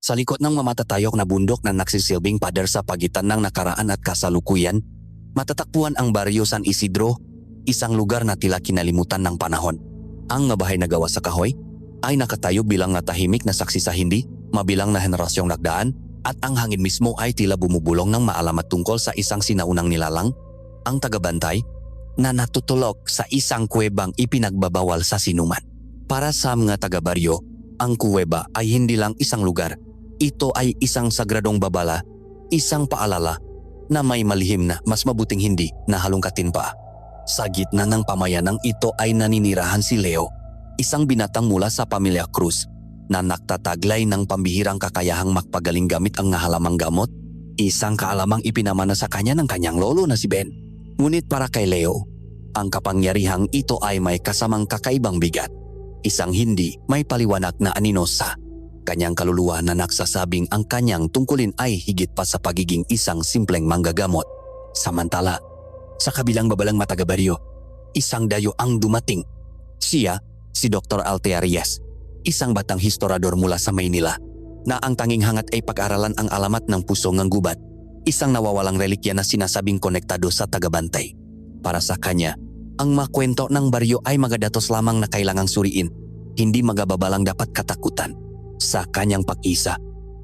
Sa likod ng mamatatayok na bundok na nagsisilbing pader sa pagitan ng nakaraan at kasalukuyan, matatagpuan ang Baryo San Isidro, isang lugar na tila kinalimutan ng panahon. Ang mga bahay na gawa sa kahoy ay nakatayo bilang natahimik na saksi sa hindi mabilang na henerasyong nagdaan, at ang hangin mismo ay tila bumubulong ng maalamat tungkol sa isang sinaunang nilalang, ang tagabantay, na natutulog sa isang kuwebang ipinagbabawal sa sinuman. Para sa mga taga-baryo, ang kuweba ay hindi lang isang lugar. Ito ay isang sagradong babala, isang paalala na may malihim na mas mabuting hindi na halongkatin pa. Sa gitna ng pamayanang ito ay naninirahan si Leo, isang binatang mula sa pamilya Cruz na nagtataglay ng pambihirang kakayahang makpagaling gamit ang halamang gamot, isang kaalamang ipinamana sa kanya ng kanyang lolo na si Ben. Ngunit para kay Leo, ang kapangyarihang ito ay may kasamang kakaibang bigat, isang hindi may paliwanag na anino sa kanyang kaluluwa na nagsasabing ang kanyang tungkulin ay higit pa sa pagiging isang simpleng manggagamot. Samantala, sa kabilang babalang matagabaryo, isang dayo ang dumating. Siya, si Dr. Altea Reyes, isang batang historiador mula sa Maynila, na ang tanging hangat ay pag-aralan ang alamat ng puso ng gubat, isang nawawalang relikya na sinasabing konektado sa tagabantay. Para sa kanya, ang mga kwento ng baryo ay magadatos lamang na kailangang suriin, hindi magababalang dapat katakutan. Sa kanyang pag-isa,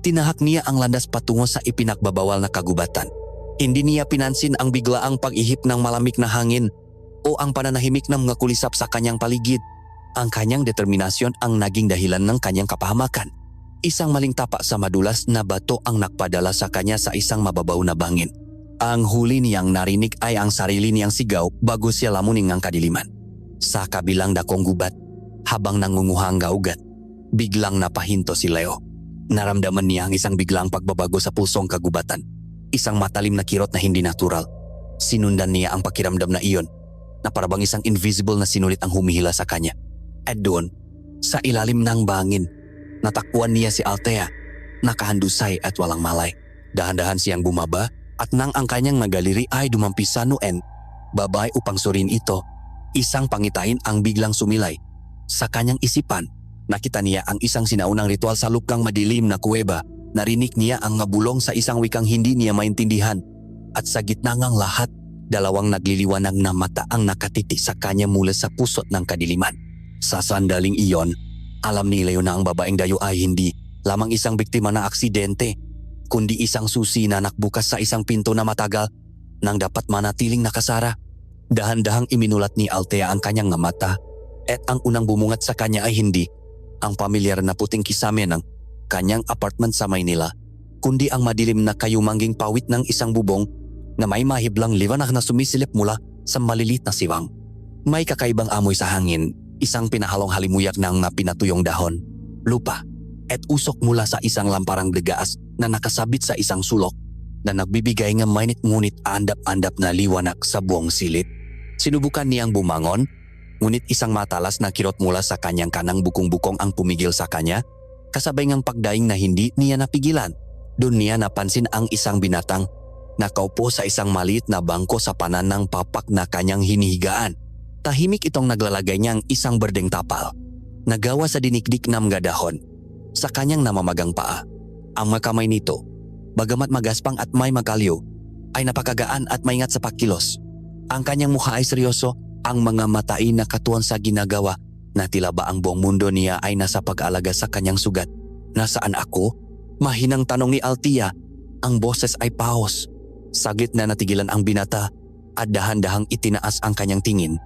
tinahak niya ang landas patungo sa ipinagbabawal na kagubatan. Hindi niya pinansin ang biglaang pag-ihip ng malamig na hangin o ang pananahimik ng mga kulisap sa kanyang paligid. Ang kanyang determinasyon ang naging dahilan ng kanyang kapahamakan. Isang maling tapa sa madulas na bato ang nagpadala sa kanya sa isang mababaw na bangin. Ang huli niyang narinig ay ang sarili niyang sigaw bago siya lamunin ng kadiliman. Sa kabilang dakong gubat, habang nangunguha ang gaugat, biglang napahinto si Leo. Naramdaman niya ang isang biglang pagbabago sa pusong kagubatan. Isang matalim na kirot na hindi natural. Sinundan niya ang pakiramdam na iyon, na parabang isang invisible na sinulit ang humihila sa kanya. At doon, sa ilalim ng bangin, natakpuan niya si Altea, nakahandusay at walang malay. Dahan-dahan siyang bumaba at nang ang kanyang nagaliri ay dumampi sa nuen, babay upang surin ito, isang pangitain ang biglang sumilay. Sa kanyang isipan, nakita niya ang isang sinaunang ritual sa lupang madilim na kuweba. Narinig niya ang ngabulong sa isang wikang hindi niya maintindihan. At sa gitna ng lahat, dalawang nagliliwanag na mata ang nakatiti sa kanya mula sa pusot ng kadiliman. Sa sandaling iyon, alam ni Leo na ang babaeng dayo ay hindi lamang isang biktima na aksidente, kundi isang susi na nakbukas sa isang pinto na matagal nang dapat manatiling nakasara. Dahan-dahang iminulat ni Altea ang kanyang mata, at ang unang bumungat sa kanya ay hindi ang pamilyar na puting kisame ng kanyang apartment sa Maynila, kundi ang madilim na kayumangging pawit ng isang bubong na may mahiblang liwanag na sumisilip mula sa malilit na siwang. May kakaibang amoy sa hangin, isang pinahalong halimuyak ng pinatuyong dahon, lupa, at usok mula sa isang lamparang degaas na nakasabit sa isang sulok na nagbibigay ng mainit ngunit andap-andap na liwanag sa buong silid. Sinubukan niyang bumangon, ngunit isang matalas na kirot mula sa kanyang kanang bukong-bukong ang pumigil sa kanya, kasabay ng pagdaing na hindi niya napigilan. Doon niya napansin ang isang binatang nakaupo sa isang maliit na bangko sa panan ng papak na kanyang hinihigaan. Tahimik itong naglalagay niyang isang berdeng tapal, nagawa sa dinikdik na mga dahon, sa kanyang namamagang paa. Ang mga kamay nito, bagamat magaspang at may magalyo, ay napakagaan at maingat sa pagkilos. Ang kanyang mukha ay seryoso, ang mga mata ay nakatuon sa ginagawa, na tila ba ang buong mundo niya ay nasa pag-aalaga sa kanyang sugat. Nasaan ako? Mahinang tanong ni Altea. Ang boses ay pahos. Saglit na natigilan ang binata at dahan-dahang itinaas ang kanyang tingin.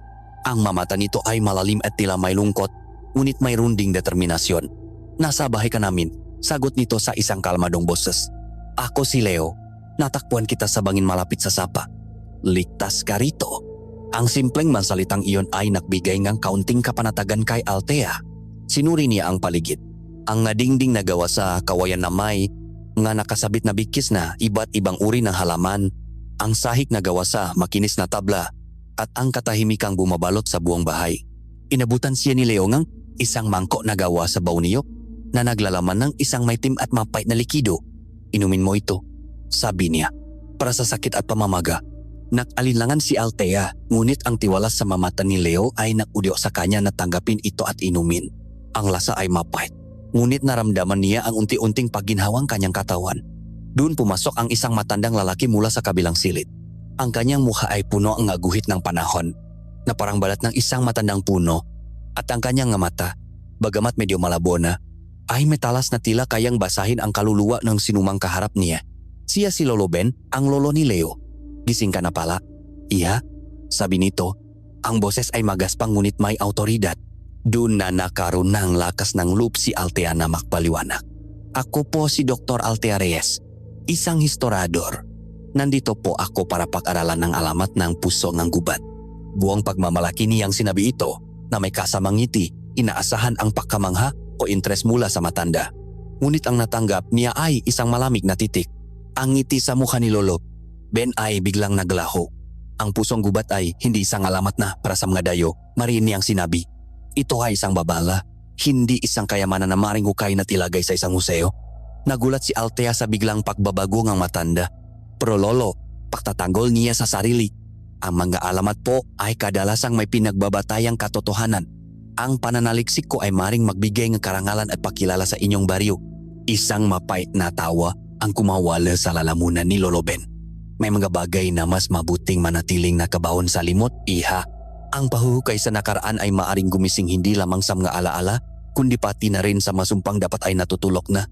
Ang mamata nito ay malalim at tila may lungkot, ngunit may runding determinasyon. Nasa bahay ka namin, sagot nito sa isang kalmadong boses. Ako si Leo. Natakpuan kita sa bangin malapit sa sapa. Ligtas ka rito. Ang simpleng mansalitang iyon ay nagbigay ng kaunting kapanatagan kay Altea. Sinuri niya ang paligid. Ang nadingding na gawa sa kawayan na may nga nakasabit na bikis na iba't ibang uri ng halaman, ang sahig na gawa sa makinis na tabla, at ang katahimikang bumabalot sa buong bahay. Inabutan siya ni Leo ng isang mangkok na gawa sa bauniyok na naglalaman ng isang maitim at mapait na likido. Inumin mo ito, sabi niya, para sa sakit at pamamaga. Nag-alinlangan si Altea, ngunit ang tiwalas sa mamata ni Leo ay nag-udyo sa kanya na tanggapin ito at inumin. Ang lasa ay mapait, Ngunit naramdaman niya ang unti-unting pagginhawang kanyang katawan. Doon pumasok ang isang matandang lalaki mula sa kabilang silid. Ang kanyang mukha ay puno ang aguhit ng panahon, na parang balat ng isang matandang puno, at ang kanyang mata, bagamat medyo malabo na, ay metalas na tila kayang basahin ang kaluluwa ng sinumang kaharap niya. Siya si Lolo Ben, ang lolo ni Leo. Gising ka na pala? Iya, sabi nito. Ang boses ay magaspang ngunit may autoridad. Doon na nakaroon ng lakas ng loob si Althea na magpaliwanag. Ako po si Dr. Althea Reyes, isang historiador. Nandito po ako para pag-aralan ng alamat ng puso ng gubat. Buong pagmamalaki niyang sinabi ito na may kasamang ngiti, inaasahan ang pagkamangha o interes mula sa matanda. Ngunit ang natanggap niya ay isang malamig na titik. Ang ngiti sa mukha ni Lolo Ben ay biglang naglaho. Ang pusong gubat ay hindi isang alamat na para sa mga dayo, mariin niyang sinabi. Ito ay isang babala, hindi isang kayamanan na maring hukay na tilagay sa isang museo. Nagulat si Althea sa biglang pagbabago ng matanda. Pero Lolo, pagtatanggol niya sa sarili. Ang mga alamat po ay kadalasang may pinagbabatayang katotohanan. Ang pananaliksik ko ay maring magbigay ng karangalan at pakilala sa inyong baryo. Isang mapait na tawa ang kumawala sa lalamunan ni Lolo Ben. May mga bagay na mas mabuting manatiling nakabahon sa limot, iha. Ang pahuhukay sa nakaraan ay maaring gumising hindi lamang sa mga alaala, kundi pati na rin sa masumpang dapat ay natutulok na.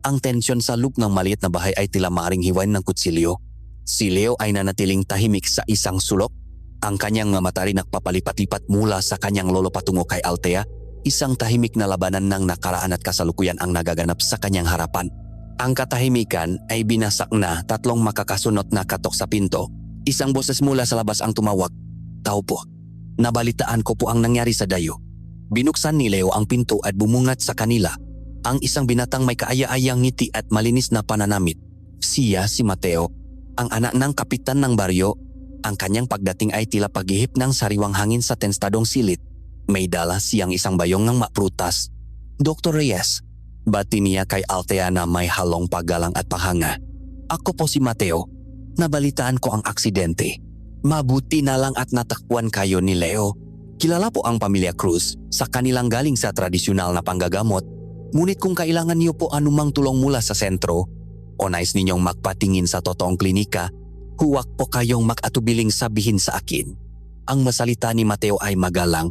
Ang tensyon sa loob ng maliit na bahay ay tila maaring hiwain ng kutsilyo. Si Leo ay nanatiling tahimik sa isang sulok. Ang kanyang mata rin nagpapalipat-lipat mula sa kanyang lolo patungo kay Althea. Isang tahimik na labanan ng nakaraan at kasalukuyan ang nagaganap sa kanyang harapan. Ang katahimikan ay binasak na tatlong makakasunod na katok sa pinto. Isang boses mula sa labas ang tumawag. Tao po, nabalitaan ko po ang nangyari sa dayo. Binuksan ni Leo ang pinto at bumungat sa kanila. Ang isang binatang may kaaya-ayang ngiti at malinis na pananamit. Siya si Mateo, ang anak ng kapitan ng baryo. Ang kanyang pagdating ay tila paghihip ng sariwang hangin sa tenstadong silid. May dala siyang isang bayong ng maprutas. Dr. Reyes, bati niya kay Althea na may halong paggalang at pahanga. Ako po si Mateo. Nabalitaan ko ang aksidente. Mabuti na lang at natakbuhan kayo ni Leo. Kilala po ang pamilya Cruz sa kanilang galing sa tradisyonal na panggagamot. Ngunit kung kailangan niyo po anumang tulong mula sa sentro o nais ninyong magpatingin sa totoong klinika, huwag po kayong mag-atubiling sabihin sa akin. Ang masalita ni Mateo ay magalang,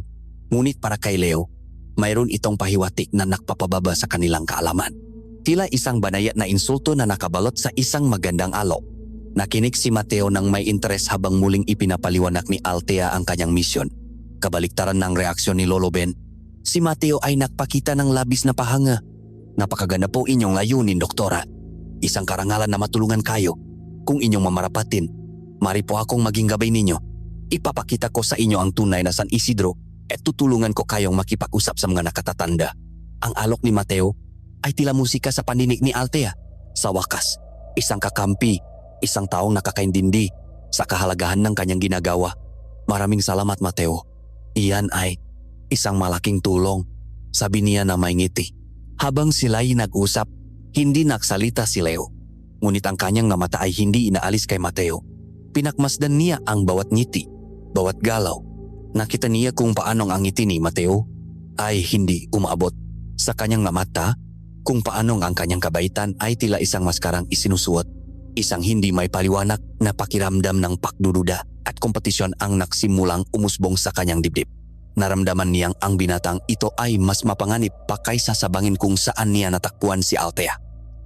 ngunit para kay Leo, mayroon itong pahiwatig na nakpapababa sa kanilang kaalaman. Tila isang banayat na insulto na nakabalot sa isang magandang alok. Nakinig si Mateo ng may interes habang muling ipinapaliwanag ni Althea ang kanyang misyon. Kabaliktaran ng reaksyon ni Lolo Ben, si Mateo ay nagpakita ng labis na pahanga. Napakaganda po inyong layunin, doktora. Isang karangalan na matulungan kayo. Kung inyong mamarapatin, mari po akong maging gabay ninyo. Ipapakita ko sa inyo ang tunay na San Isidro at tutulungan ko kayong makipag-usap sa mga nakatatanda. Ang alok ni Mateo ay tila musika sa pandinig ni Althea. Sa wakas, isang kakampi, isang taong nakakaintindi sa kahalagahan ng kanyang ginagawa. Maraming salamat, Mateo. Iyan ay isang malaking tulong, sabi niya na may ngiti. Habang sila'y nag-usap, hindi nagsalita si Leo. Ngunit ang kanyang mata ay hindi inaalis kay Mateo. Pinakmasdan niya ang bawat ngiti, bawat galaw. Nakita niya kung paanong ang ngiti ni Mateo ay hindi umaabot sa kanyang mata, kung paanong ang kanyang kabaitan ay tila isang maskarang isinusuot. Isang hindi may paliwanag na pakiramdam ng pakdududa at kompetisyon ang nagsimulang umusbong sa kanyang dibdib. Naramdaman niyang ang binatang ito ay mas mapanganib pa kaysa sa bangin kung saan niya natakpuan si Althea.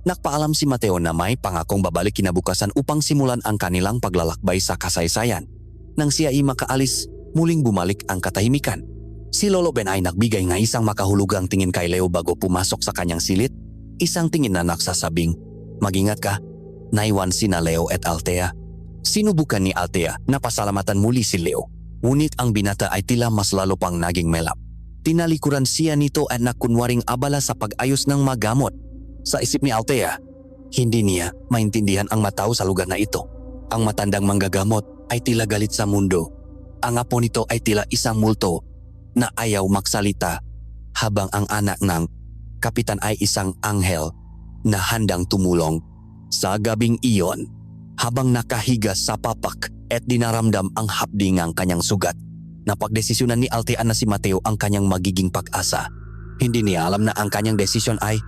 Nagpaalam si Mateo na may pangakong babalik kinabukasan upang simulan ang kanilang paglalakbay sa kasaysayan. Nang siya ay makaalis, muling bumalik ang katahimikan. Si Lolo Ben ay nagbigay ng isang makahulugang tingin kay Leo bago pumasok sa kanyang silid. Isang tingin na nagsasabing, "Mag-ingat ka." Naiwan sina Leo at Althea. Sinubukan ni Althea na pasalamatan muli si Leo. Ngunit ang binata ay tila mas lalo pang naging melap. Tinalikuran siya nito at nakunwaring abala sa pag-ayos ng magamot. Sa isip ni Althea, hindi niya maintindihan ang matao sa lugar na ito. Ang matandang manggagamot ay tila galit sa mundo. Ang apo nito ay tila isang multo na ayaw magsalita, habang ang anak ng kapitan ay isang anghel na handang tumulong. Sa gabing iyon, habang nakahiga sa papak at dinaramdam ang hapdi ng kanyang sugat, napagdesisyonan ni Althea na si Mateo ang kanyang magiging pag-asa. Hindi niya alam na ang kanyang desisyon ay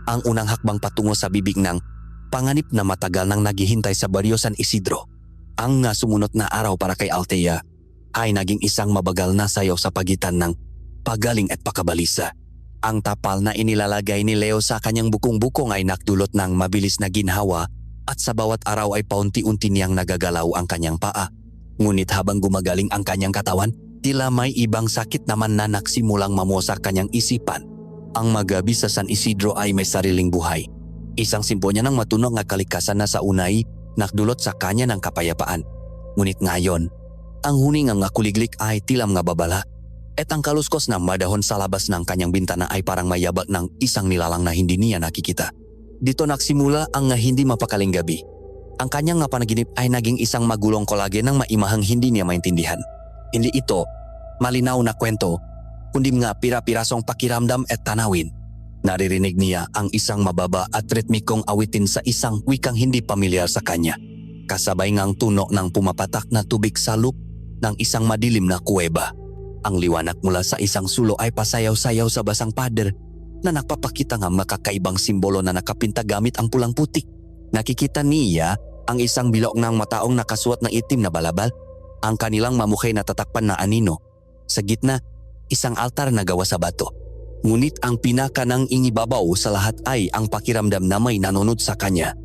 ang unang hakbang patungo sa bibig ng panganib na matagal nang naghihintay sa Barrio San Isidro. Ang nga sumunod na araw para kay Althea ay naging isang mabagal na sayaw sa pagitan ng pagaling at pakabalisa. Ang tapal na inilalagay ni Leo sa kanyang bukong-bukong ay nakdulot ng mabilis na ginhawa at sa bawat araw ay paunti-unti niyang nagagalaw ang kanyang paa. Ngunit habang gumagaling ang kanyang katawan, tila may ibang sakit naman na nagsimulang mamuo sa kanyang isipan. Ang magabi sa San Isidro ay may sariling buhay. Isang simponya ng matunog nga kalikasan na sa unay nakdulot sa kanya ng kapayapaan. Ngunit ngayon, ang huning nga kuliglik ay tilam nga babala. At ang kaluskos na madahon sa labas ng kanyang bintana ay parang mayabag ng isang nilalang na hindi niya nakikita. Dito nagsimula ang hindi mapakaling gabi. Ang kanyang nga panaginip ay naging isang magulong kolage ng maimahang hindi niya maintindihan. Hindi ito malinaw na kwento, kundi nga pira-pirasong pakiramdam at tanawin. Naririnig niya ang isang mababa at ritmikong awitin sa isang wikang hindi pamilyar sa kanya. Kasabay ngang tunog ng pumapatak na tubig sa loop ng isang madilim na kuweba. Ang liwanag mula sa isang sulo ay pasayaw-sayaw sa basang pader na nagpapakita ng makakaibang simbolo na nakapinta gamit ang pulang putik. Nakikita niya ang isang bilog ng mataong nakasuot ng itim na balabal, ang kanilang mamukhay na tatakpan na anino. Sa gitna, isang altar na gawa sa bato. Ngunit ang pinaka ng ingibabaw sa lahat ay ang pakiramdam na may nanunod sa kanya.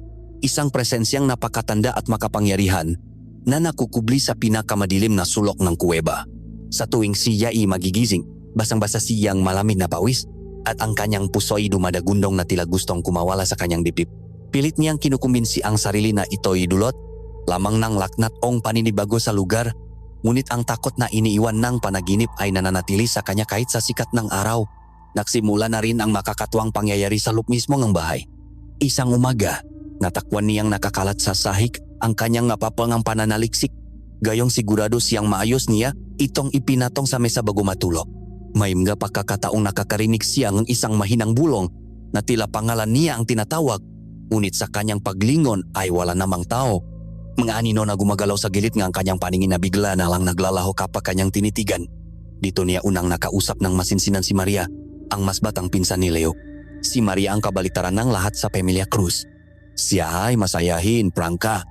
Isang presensyang napakatanda at makapangyarihan na nakukubli sa pinakamadilim na sulok ng kuweba. Sa tuwing siya ay magigising, basang-basa siyang malamig na pawis at ang kanyang puso ay dumadagundong na tila gustong kumawala sa kanyang dibdib. Pilit niyang kinukumbinsi ang sarili na ito'y dulot lamang ng laknat ong paninibago sa lugar, ngunit ang takot na iniiwan ng panaginip ay nananatili sa kanya kahit sa sikat ng araw. Nagsimula na rin ang makakatuwang pangyayari sa loob mismo ng bahay. Isang umaga, natakwan niyang nakakalat sa sahig ang kanyang napapangang pananaliksik. Gayong sigurado siyang maayos niya itong ipinatong sa mesa bago matulog. May mga pagkakataong nakakarinig siya ng isang mahinang bulong na tila pangalan niya ang tinatawag, ngunit sa kanyang paglingon ay wala namang tao. Mga anino na gumagalaw sa gilid ng kanyang paningin na bigla na lang naglalaho kapag kanyang tinitigan. Dito niya unang nakausap ng masinsinan si Maria, ang mas batang pinsan ni Leo. Si Maria ang kabaliktaran ng lahat sa pamilya Cruz. Siya ay masayahin, prangka,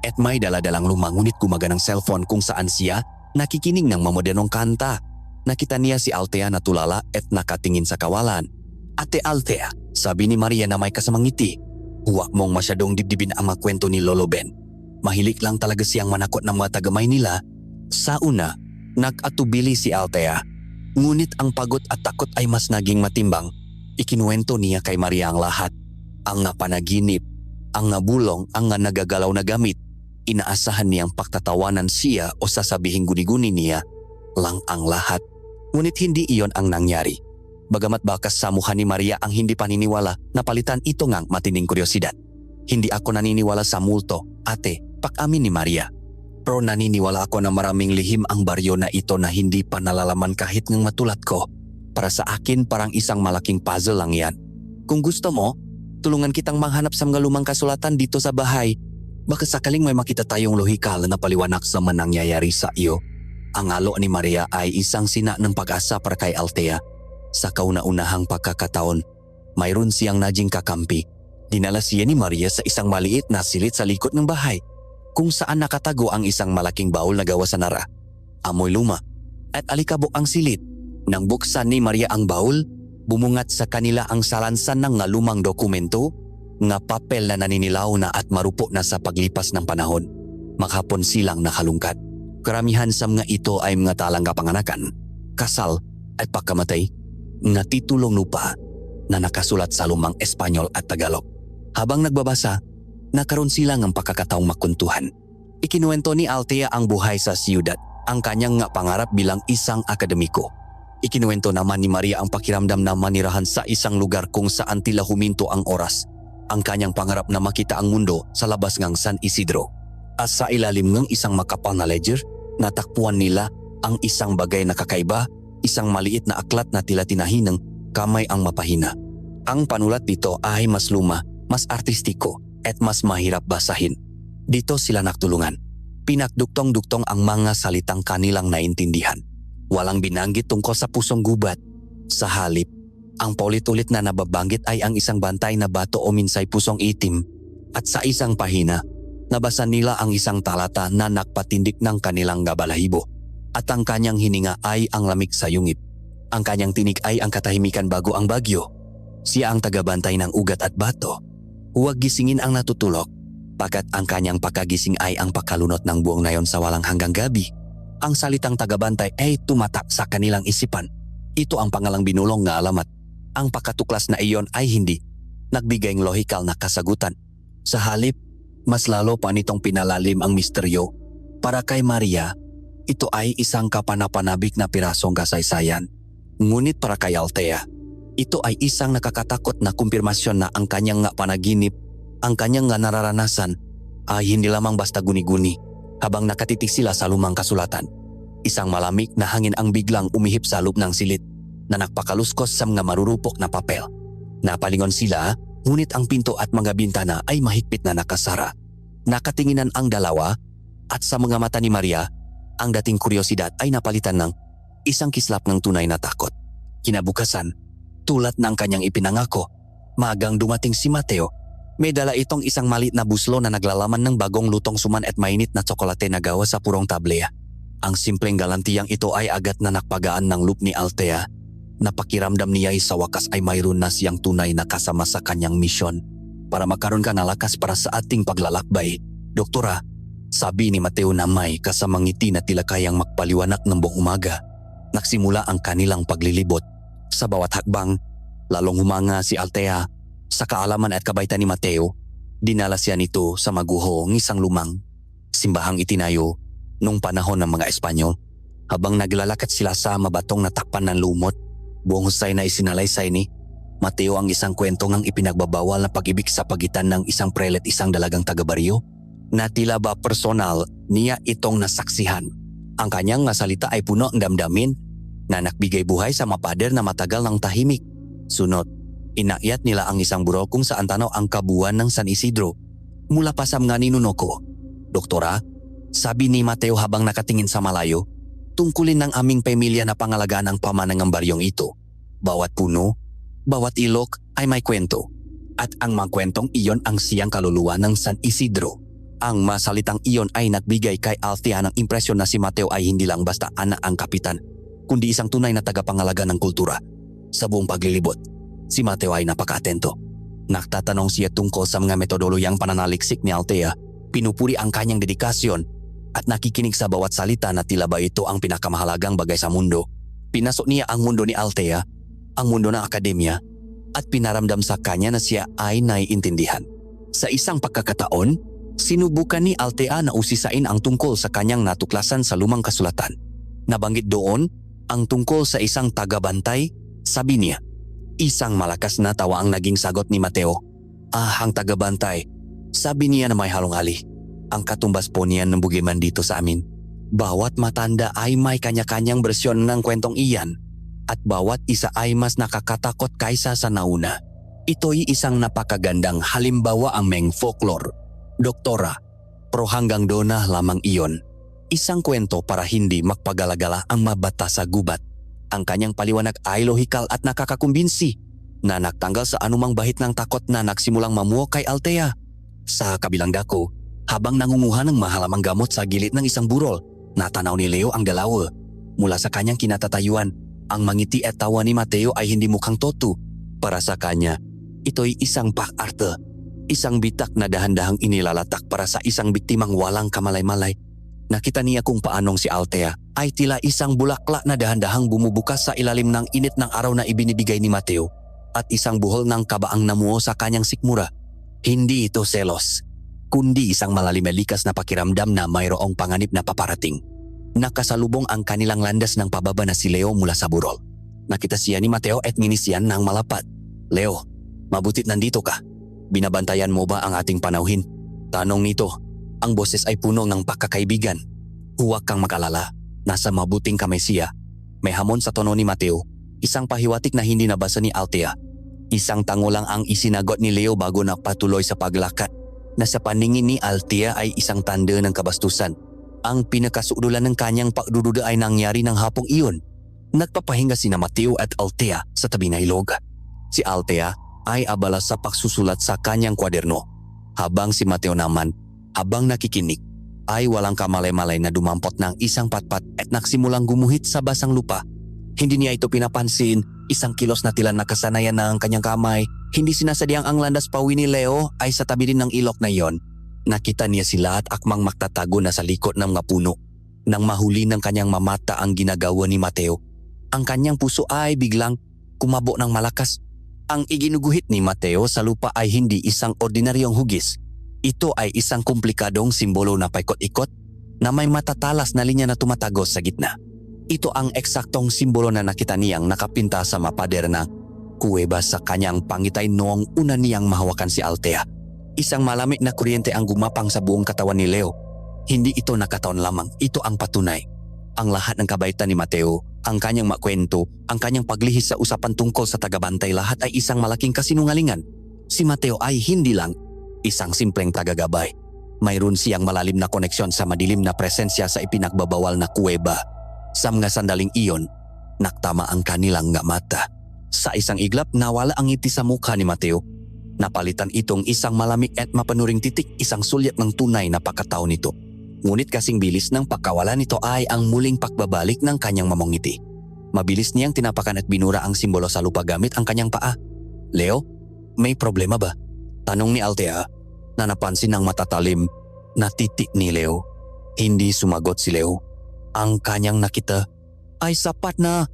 at may daladalang lumang ngunit gumaganang cellphone kung saan siya nakikinig ng mamodernong kanta. Nakita niya si Althea na tulala at nakatingin sa kawalan. Ate Althea, sabi ni Maria na may kasamang ngiti, huwag mong masyadong dibdibin ang mga kwento ni Lolo Ben. Mahilig lang talaga siyang manakot ng mga tagamay nila. Sa una, nag-atubili si Althea. Ngunit ang pagod at takot ay mas naging matimbang. Ikinuwento niya kay Maria ang lahat. Ang nga panaginip, ang nga bulong, ang nga nagagalaw na gamit. Inaasahan niyang pagtatawanan siya o sasabihing guni-guni niya lang ang lahat. Ngunit hindi iyon ang nangyari. Bagamat bakas sa mukha ni Maria ang hindi paniniwala, napalitan ito ngang matinding kuryosidad. Hindi ako naniniwala sa multo, ate, pag-amin ni Maria. Pero naniniwala ako na maraming lihim ang baryo na ito na hindi pa nalalaman kahit ng matulad ko. Para sa akin parang isang malaking puzzle lang yan. Kung gusto mo, tulungan kitang manghanap sa mga lumang kasulatan dito sa bahay. Baka sakaling may makita tayong lohikal na paliwanag sa manangyayari sa iyo. Ang alo ni Maria ay isang sina ng pag-asa para kay Althea. Sa kauna-unahang pagkakataon, mayroon siyang najing kakampi. Dinala siya ni Maria sa isang maliit na silid sa likod ng bahay, kung saan nakatago ang isang malaking baul na gawa sa nara. Amoy luma at alikabok ang silid. Nang buksan ni Maria ang baul, bumungat sa kanila ang salansan ng lumang dokumento, nga papel na naninilaw na at marupok na sa paglipas ng panahon. Maghapon silang nakalungkat. Karamihan sa mga ito ay mga talang kapanganakan, kasal at pagkamatay, nga titulong lupa na nakasulat sa lumang Espanyol at Tagalog. Habang nagbabasa, nakaroon sila ng pagkakataong makuntuhan. Ikinuwento ni Althea ang buhay sa siyudad, ang kanyang nga pangarap bilang isang akademiko. Ikinuwento naman ni Maria ang pakiramdam na manirahan sa isang lugar kung saan tila huminto ang oras. Ang kanyang pangarap na makita ang mundo sa labas ng San Isidro. At sa ilalim ng isang makapal na ledger, natakpuan nila ang isang bagay na kakaiba, isang maliit na aklat na tila tinahinang kamay ang mapahina. Ang panulat dito ay mas luma, mas artistiko, at mas mahirap basahin. Dito sila nagtulungan. Pinakduktong-duktong ang mga salitang kanilang naintindihan. Walang binanggit tungkol sa pusong gubat. Sa halip, Ang paulit-ulit na nababanggit ay ang isang bantay na bato o minsay pusong itim at sa isang pahina, nabasa nila ang isang talata na nagpatindik ng kanilang gabalahibo at ang kanyang hininga ay ang lamig sa yungib. Ang kanyang tinig ay ang katahimikan bago ang bagyo. Siya ang tagabantay ng ugat at bato. Huwag gisingin ang natutulog, pagkat ang kanyang pagkagising ay ang pagkalunot ng buong nayon sa walang hanggang gabi. Ang salitang tagabantay ay tumatak sa kanilang isipan. Ito ang pangalang binulong na alamat. Ang pagkatuklas na iyon ay hindi nagbigay ng lohikal na kasagutan. Sa halip, mas lalo pa nitong pinalalim ang misteryo. Para kay Maria, ito ay isang kapanapanabik na pirasong kasaysayan. Ngunit para kay Althea, ito ay isang nakakatakot na kumpirmasyon na ang kanyang nga panaginip, ang kanyang nga nararanasan ay hindi lamang basta guni-guni habang nakatitig sila sa lumang kasulatan. Isang malamig na hangin ang biglang umihip sa loob ng silid na nagpakaluskos sa mga marurupok na papel. Napalingon sila, ngunit ang pinto at mga bintana ay mahigpit na nakasara. Nakatinginan ang dalawa at sa mga mata ni Maria, ang dating kuryosidad ay napalitan ng isang kislap ng tunay na takot. Kinabukasan, tulad ng kanyang ipinangako, maagang dumating si Mateo. May dala itong isang maliit na buslo na naglalaman ng bagong lutong suman at mainit na tsokolate na gawa sa purong tableya. Ang simpleng galantiyang ito ay agad na nakpagaan ng loob ni Althea. Napakiramdam niya ay sa wakas ay mayroon na siyang tunay na kasama sa kanyang misyon. Para makaroon ka na lakas para sa ating paglalakbay, Doktora, sabi ni Mateo na may kasamang ngiti na tila kayang magpaliwanag ng buong umaga. Nagsimula ang kanilang paglilibot. Sa bawat hakbang, lalong humanga si Althea. Sa kaalaman at kabaitan ni Mateo, dinala siya nito sa maguho ng isang lumang simbahang itinayo nung panahon ng mga Espanyol. Habang naglalakad sila sa mabatong natakpan ng lumot, buong husay na isinalaysay ni Mateo ang isang kwento ngang ipinagbabawal na pag-ibig sa pagitan ng isang prele at isang dalagang taga-baryo na tila ba personal niya itong nasaksihan. Ang kanyang nga salita ay puno ng damdamin na nagbigay buhay sa mapader na matagal ng tahimik. Sunod, inakyat nila ang isang burol kung saan tanaw ang kabuuan ng San Isidro mula pa sa mga ninuno ko. Doktora, sabi ni Mateo habang nakatingin sa malayo, tungkulin ng aming pamilya na pangalagaan ang pamanangang baryong ito. Bawat puno, bawat ilok ay may kwento. At ang mga kwentong iyon ang siyang kaluluwa ng San Isidro. Ang masalitang iyon ay nagbigay kay Althea ng impresyon na si Mateo ay hindi lang basta anak ang kapitan, kundi isang tunay na tagapangalaga ng kultura. Sa buong paglilibot, si Mateo ay napaka-atento. Nagtatanong siya tungkol sa mga metodoloyang pananaliksik ni Althea, pinupuri ang kanyang dedikasyon at nakikinig sa bawat salita na tila ba ito ang pinakamahalagang bagay sa mundo. Pinasok niya ang mundo ni Althea, ang mundo ng akademya, at pinaramdam sa kanya na siya ay naiintindihan. Sa isang pagkakataon, sinubukan ni Althea na usisain ang tungkol sa kanyang natuklasan sa lumang kasulatan. Nabanggit doon ang tungkol sa isang tagabantay, sabi niya. Isang malakas na tawa ang naging sagot ni Mateo. Ang tagabantay, sabi niya na may halong-hali. Ang katumbas po niya ng bugiman dito sa amin. Bawat matanda ay may kanya-kanyang bersyon ng kwentong iyan at bawat isa ay mas nakakatakot kaysa sa nauna. Ito'y isang napakagandang halimbawa ang meng folklore. Doktora, pero hanggang doon na lamang iyon. Isang kwento para hindi magpagalagala ang mabata sa gubat. Ang kanyang paliwanag ay lohikal at nakakakumbinsi na nagtanggal sa anumang bahit ng takot na nagsimulang mamuo kay Althea. Sa kabilang dako, habang nangunguha ng mahalamang gamot sa gilid ng isang burol, natanaw ni Leo ang dalawa. Mula sa kanyang kinatatayuan, ang mangiti at tawa ni Mateo ay hindi mukhang toto. Para sa kanya, ito'y isang pak-arte. Isang bitak na dahan-dahang inilalatak para sa isang biktimang walang kamalay-malay. Nakita niya kung paanong si Althea ay tila isang bulaklak na dahan-dahang bumubukas sa ilalim ng init ng araw na ibinibigay ni Mateo at isang buhol ng kabaang namuo sa kanyang sikmura. Hindi ito selos, kundi isang malalim na likas na pakiramdam na mayroong panganib na paparating. Nakasalubong ang kanilang landas ng pababa na si Leo mula sa burol. Nakita siya ni Mateo at minisiyan ng malapat. Leo, mabutit nandito ka. Binabantayan mo ba ang ating panauhin? Tanong nito. Ang boses ay puno ng pagkakaibigan. Huwag kang mag-alala. Nasa mabuting kamay siya. May hamon sa tono ni Mateo. Isang pahiwatig na hindi nabasa ni Althea. Isang tango lang ang isinagot ni Leo bago napatuloy sa paglakad. Na sa paningin ni Althea ay isang tanda ng kabastusan. Ang pinakasudulan ng kanyang pagdududa ay nangyari ng hapong iyon. Nagpapahinga sina Mateo at Althea sa tabi ng ilog. Si Althea ay abala sa pagsusulat sa kanyang kwaderno, habang si Mateo naman, habang nakikinig, ay walang kamalay-malay na dumampot ng isang patpat at nagsimulang gumuhit sa basang lupa. Hindi niya ito pinapansin, isang kilos na tila nakasanayan na ang kanyang kamay. Hindi sinasadyang ang landas pawi ni Leo ay sa tabi din ng ilog na iyon. Nakita niya sila at akmang magtatago na sa likod ng mga puno. Nang mahuli ng kanyang mamata ang ginagawa ni Mateo, ang kanyang puso ay biglang kumabo ng malakas. Ang iginuguhit ni Mateo sa lupa ay hindi isang ordinaryong hugis. Ito ay isang komplikadong simbolo na paikot-ikot na may matatalas na linya na tumatagos sa gitna. Ito ang eksaktong simbolo na nakita niyang nakapinta sa mapader na kuweba sa kanyang pangitay noong una niyang mahawakan si Althea. Isang malamig na kuryente ang gumapang sa buong katawan ni Leo. Hindi ito nakataon lamang, ito ang patunay. Ang lahat ng kabaitan ni Mateo, ang kanyang makwento, ang kanyang paglihis sa usapan tungkol sa tagabantay, lahat ay isang malaking kasinungalingan. Si Mateo ay hindi lang isang simpleng tagagabay. Mayroon siyang malalim na koneksyon sa madilim na presensya sa ipinagbabawal na kuweba. Sa mga sandaling iyon, naktama ang kanilang nga mata. Sa isang iglap, nawala ang ngiti sa mukha ni Mateo. Napalitan itong isang malamig at mapanuring titik, isang sulyap ng tunay na pagkatao nito. Ngunit kasing bilis ng pagkawala nito ay ang muling pagbabalik ng kanyang mamong ngiti. Mabilis niyang tinapakan at binura ang simbolo sa lupa gamit ang kanyang paa. "Leo, may problema ba?" tanong ni Althea na napansin ng matatalim na titik ni Leo. Hindi sumagot si Leo. Ang kanyang nakita ay sapat na.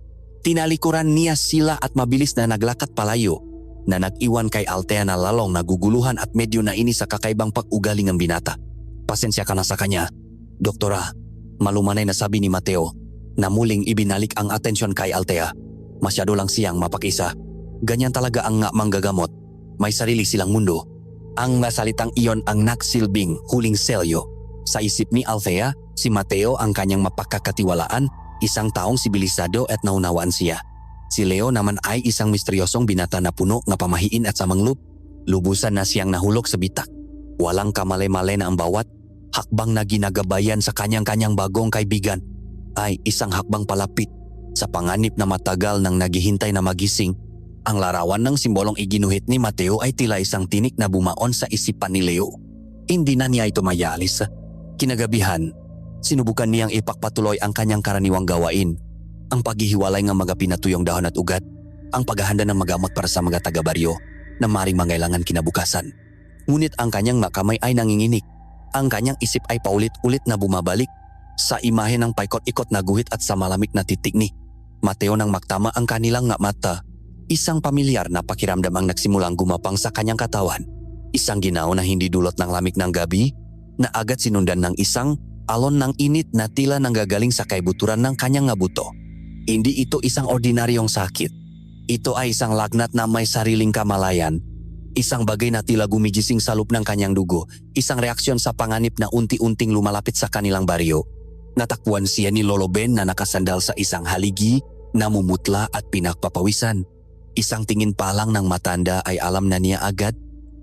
Tinalikuran niya sila at mabilis na naglakad palayo na nag-iwan kay Althea na lalong naguguluhan at medyo nainis sa kakaibang pag-ugali ng binata. "Pasensya ka na sa kanya, Doktora," malumanay na sabi ni Mateo na muling ibinalik ang atensyon kay Althea. "Masyado lang siyang mapakisa. Ganyan talaga ang nga manggagamot. May sarili silang mundo." Ang masalitang iyon ang nagsilbing huling selyo. Sa isip ni Althea, si Mateo ang kanyang mapagkakatiwalaan, isang taong sibilisado at naunawaan siya. Si Leo naman ay isang misteryosong binata na puno ng pamahiin at samanglub. Lubusan na siyang nahulog sa bitak. Walang kamalay-malay na ang bawat hakbang na ginagabayan sa kanyang-kanyang bagong kaibigan ay isang hakbang palapit sa panganib na matagal nang naghihintay na magising. Ang larawan ng simbolong iginuhit ni Mateo ay tila isang tinik na bumaon sa isipan ni Leo. Hindi na niya ito mayalis. Kinagabihan, sinubukan niyang ipagpatuloy ang kanyang karaniwang gawain. Ang paghihiwalay ng mga pinatuyong dahon at ugat, ang paghahanda ng magamot para sa mga taga-baryo na maring mangailangan kinabukasan. Ngunit ang kanyang makamay ay nanginginig. Ang kanyang isip ay paulit-ulit na bumabalik sa imahe ng paikot-ikot na guhit at sa malamig na titik ni Mateo nang maktama ang kanilang nga mata. Isang pamilyar na pakiramdam ang nagsimulang gumapang sa kanyang katawan. Isang ginaw na hindi dulot ng lamig ng gabi na agad sinundan ng isang alon ng init na tila nanggagaling sa kaibuturan ng kanyang nga buto. Hindi ito isang ordinaryong sakit. Ito ay isang lagnat na may sariling kamalayan. Isang bagay na tila gumigising sa loob ng kanyang dugo. Isang reaksyon sa panganib na unti-unting lumalapit sa kanilang baryo. Natakbuhan siya ni Lolo Ben na nakasandal sa isang haligi, namumutla at pinagpapawisan. Isang tingin pa lang ng matanda ay alam na niya agad.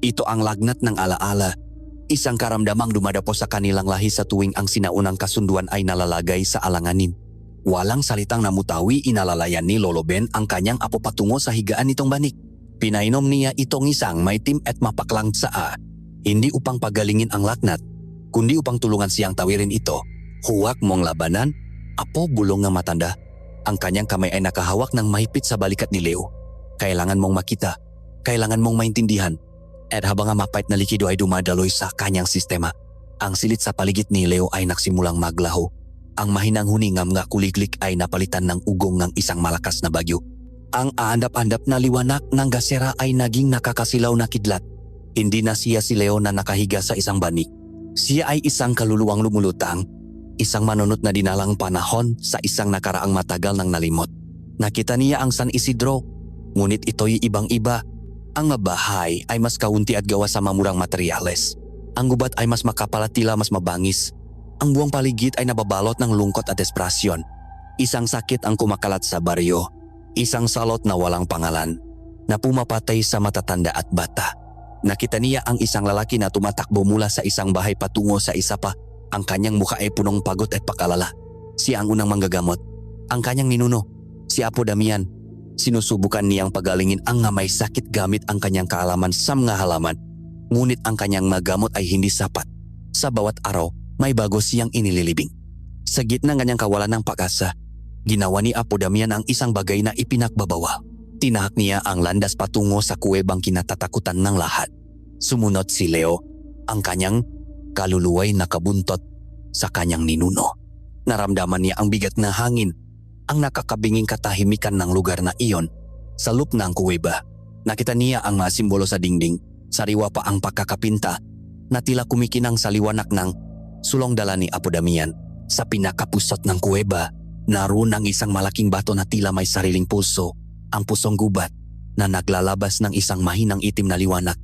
Ito ang lagnat ng alaala. Isang karamdamang dumadapo sa kanilang lahi sa tuwing ang sinaunang kasunduan ay nalalagay sa alanganin. Walang salitang namutawi, inalalayan ni Lolo Ben ang kanyang apo patungo sa higaan nitong banik. Pinainom niya itong isang maitim at mapaklang tsaa. Hindi upang pagalingin ang lagnat, kundi upang tulungan siyang tawirin ito. "Huwag mong labanan, apo," bulong ng matanda. Ang kanyang kamay ay nakahawak ng mahigpit sa balikat ni Leo. "Kailangan mong makita, kailangan mong maintindihan." At habang ang mapait na likido ay dumadaloy sa kanyang sistema, ang silit sa paligid ni Leo ay nagsimulang maglaho. Ang mahinang huningam nga kuliglik ay napalitan ng ugong ng isang malakas na bagyo. Ang aandap-andap na liwanag ng gasera ay naging nakakasilaw na kidlat. Hindi na siya si Leo na nakahiga sa isang banik. Siya ay isang kaluluwang lumulutang, isang manunot na dinalang panahon sa isang nakaraang matagal ng nalimot. Nakita niya ang San Isidro, ngunit ito'y ibang-iba. Ang bahay ay mas kaunti at gawa sa mamurang materyales. Ang gubat ay mas makapal at tila mas mabangis. Ang buong paligid ay nababalot ng lungkot at desperasyon. Isang sakit ang kumakalat sa baryo. Isang salot na walang pangalan na pumapatay sa matatanda at bata. Nakita niya ang isang lalaki na tumatakbo mula sa isang bahay patungo sa isa pa. Ang kanyang mukha ay punong pagod at pag-alala. Siya ang unang manggagamot, ang kanyang ninuno. Si Apo Damian, sinusubukan niyang pagalingin ang nga may sakit gamit ang kanyang kaalaman sa mga halaman. Ngunit ang kanyang magamot ay hindi sapat. Sa bawat araw, may bago siyang inililibing. Sa gitna ng kanyang kawalan ng pag-asa, ginawa ni Apo Damian ang isang bagay na ipinakbabawal. Tinahak niya ang landas patungo sa kuwebang kinatatakutan ng lahat. Sumunod si Leo, ang kanyang kaluluway nakabuntot sa kanyang ninuno. Naramdaman niya ang bigat na hangin, ang nakakabinging katahimikan ng lugar na iyon. Sa loob ng kuweba, nakita niya ang mga simbolo sa dingding, sariwa pa ang pagkakapinta na tila kumikinang sa liwanag ng sulong dala ni Apo Damian. Sa pinakapusot ng kuweba, naroon ang isang malaking bato na tila may sariling pulso, ang pusong gubat na naglalabas ng isang mahinang itim na liwanag.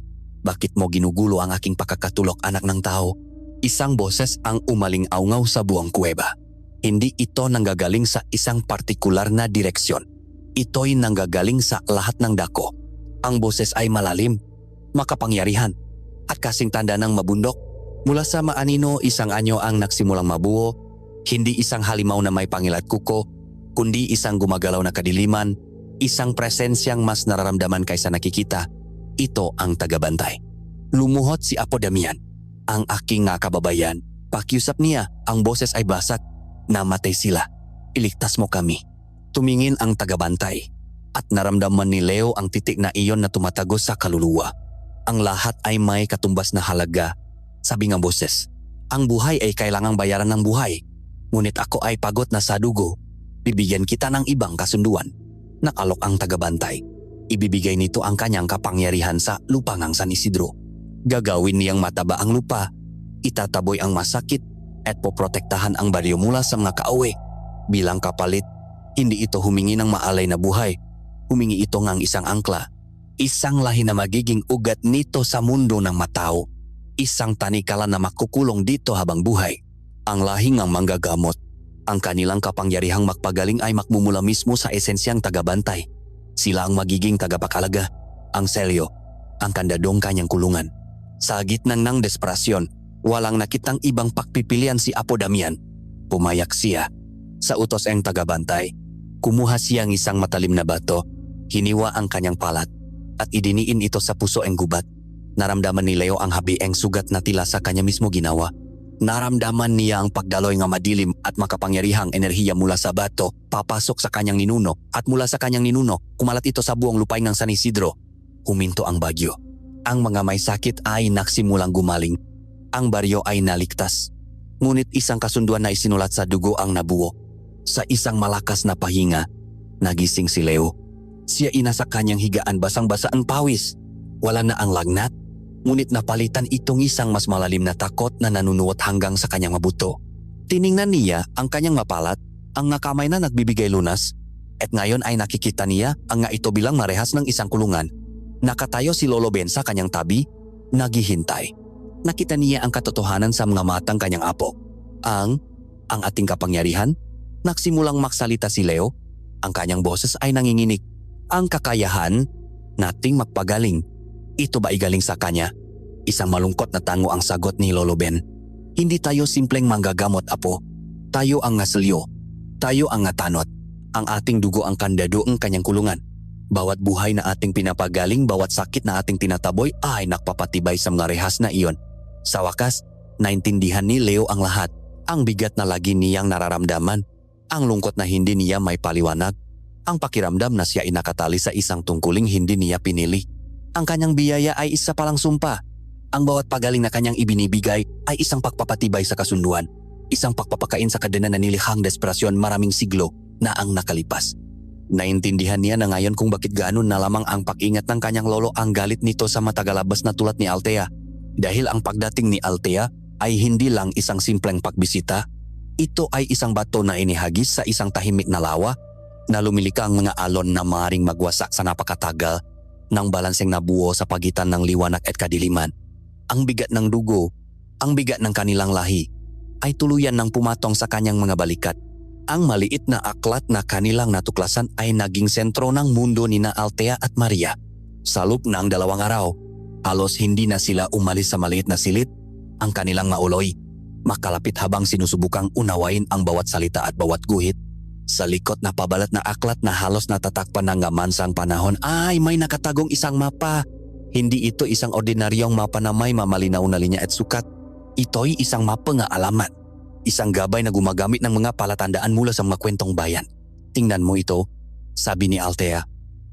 Bakit mo ginugulo ang aking pakakatulok, anak ng tao? Isang boses ang umaling-aungaw sa buong kuweba. Hindi ito nanggagaling sa isang partikular na direksyon. Ito'y nanggagaling sa lahat ng dako. Ang boses ay malalim, makapangyarihan, at kasing tanda ng mabundok. Mula sa maanino, isang anyo ang nagsimulang mabuo, hindi isang halimaw na may pangilat kuko, kundi isang gumagalaw na kadiliman, isang presensyang mas nararamdaman kaysa nakikita. Ito ang tagabantay. Lumuhot si Apo Damian. Ang aking nga kababayan, pakiusap niya, ang boses ay basak. Namatay sila. Iligtas mo kami. Tumingin ang tagabantay at naramdaman ni Leo ang titik na iyon na tumatagos sa kaluluwa. Ang lahat ay may katumbas na halaga. Sabi ng boses, ang buhay ay kailangang bayaran ng buhay. Ngunit ako ay pagod na sa dugo. Bibigyan kita ng ibang kasunduan. Nakalok ang tagabantay. Ibibigay nito ang kanyang kapangyarihan sa lupa ng San Isidro. Gagawin niyang mataba ang lupa, itataboy ang masakit at poprotektahan ang baryo mula sa mga kaaway. Bilang kapalit, hindi ito humingi ng maalay na buhay. Humingi ito ng isang angkla. Isang lahi na magiging ugat nito sa mundo ng matao. Isang tanikala na makukulong dito habang buhay. Ang lahi ng manggagamot. Ang kanilang kapangyarihang magpagaling ay magmumula mismo sa esensyang tagabantay. Sila ang magiging tagapakalaga, ang selyo, ang kandadong kanyang kulungan. Sa gitna ng desperasyon, walang nakitang ibang pagpipilian si Apo Damian. Pumayak siya. Sa utos ang tagabantay, kumuha siyang isang matalim na bato, hiniwa ang kanyang palat, at idiniin ito sa puso ang gubat. Naramdaman ni Leo ang habi ang sugat na tila sa kanya mismo ginawa. Naramdaman niya ang pagdaloy ng madilim at makapangyarihang enerhiya mula sa bato papasok sa kanyang ninuno, at mula sa kanyang ninuno kumalat ito sa buong lupain ng San Isidro. Huminto ang bagyo. Ang mga may sakit ay nagsimulang gumaling. Ang baryo ay naligtas. Ngunit isang kasunduan na isinulat sa dugo ang nabuo. Sa isang malakas na pahinga, nagising si Leo. Siya ina sa kanyang higaan, basang-basa ang pawis. Wala na ang lagnat. Ngunit napalitan itong isang mas malalim na takot na nanunuot hanggang sa kanyang mabuto. Tiningnan niya ang kanyang mapalat, ang nakamay na nagbibigay lunas, at ngayon ay nakikita niya ang nga ito bilang marehas ng isang kulungan. Nakatayo si Lolo Ben sa kanyang tabi, naghihintay. Nakita niya ang katotohanan sa mga matang kanyang apo. Ang ating kapangyarihan, nagsimulang magsalita si Leo, ang kanyang boses ay nanginginig. Ang kakayahan nating magpagaling. Ito ba igaling sa kanya? Isang malungkot na tango ang sagot ni Lolo Ben. Hindi tayo simpleng manggagamot, apo. Tayo ang ngaselyo. Tayo ang ngatanot. Ang ating dugo ang kandado ang kanyang kulungan. Bawat buhay na ating pinapagaling, bawat sakit na ating tinataboy ay nakpapatibay sa mga rehas na iyon. Sa wakas, naintindihan ni Leo ang lahat. Ang bigat na lagi niyang nararamdaman. Ang lungkot na hindi niya may paliwanag. Ang pakiramdam na siya inakatali sa isang tungkuling hindi niya pinili. Ang kanyang biyaya ay isa palang sumpa. Ang bawat pagaling na kanyang ibinibigay ay isang pagpapatibay sa kasunduan. Isang pagpapakain sa kadena na nilihang desperasyon maraming siglo na ang nakalipas. Naintindihan niya na ngayon kung bakit ganon na lamang ang pag-ingat ng kanyang lolo ang galit nito sa matagalabas na tulad ni Althea. Dahil ang pagdating ni Althea ay hindi lang isang simpleng pagbisita. Ito ay isang bato na inihagis sa isang tahimik na lawa na lumilika ang mga alon na maaaring magwasak sa napakatagal ng balanseng nabuo sa pagitan ng liwanag at kadiliman. Ang bigat ng dugo, ang bigat ng kanilang lahi, ay tuluyan ng pumatong sa kanyang mga balikat. Ang maliit na aklat na kanilang natuklasan ay naging sentro ng mundo ni na Althea at Maria. Sa loob ng 2 araw, halos hindi na sila umalis sa maliit na silid. Ang kanilang mauloy, makalapit habang sinusubukang unawain ang bawat salita at bawat guhit. Sa likod na pabalat na aklat na halos natatakpan ng ngamansang panahon ay may nakatagong isang mapa. Hindi ito isang ordinaryong mapa na may mamalinaw na linya at sukat. Ito'y isang mapa nga alamat. Isang gabay na gumagamit ng mga palatandaan mula sa mga kwentong bayan. Tingnan mo ito, sabi ni Althea.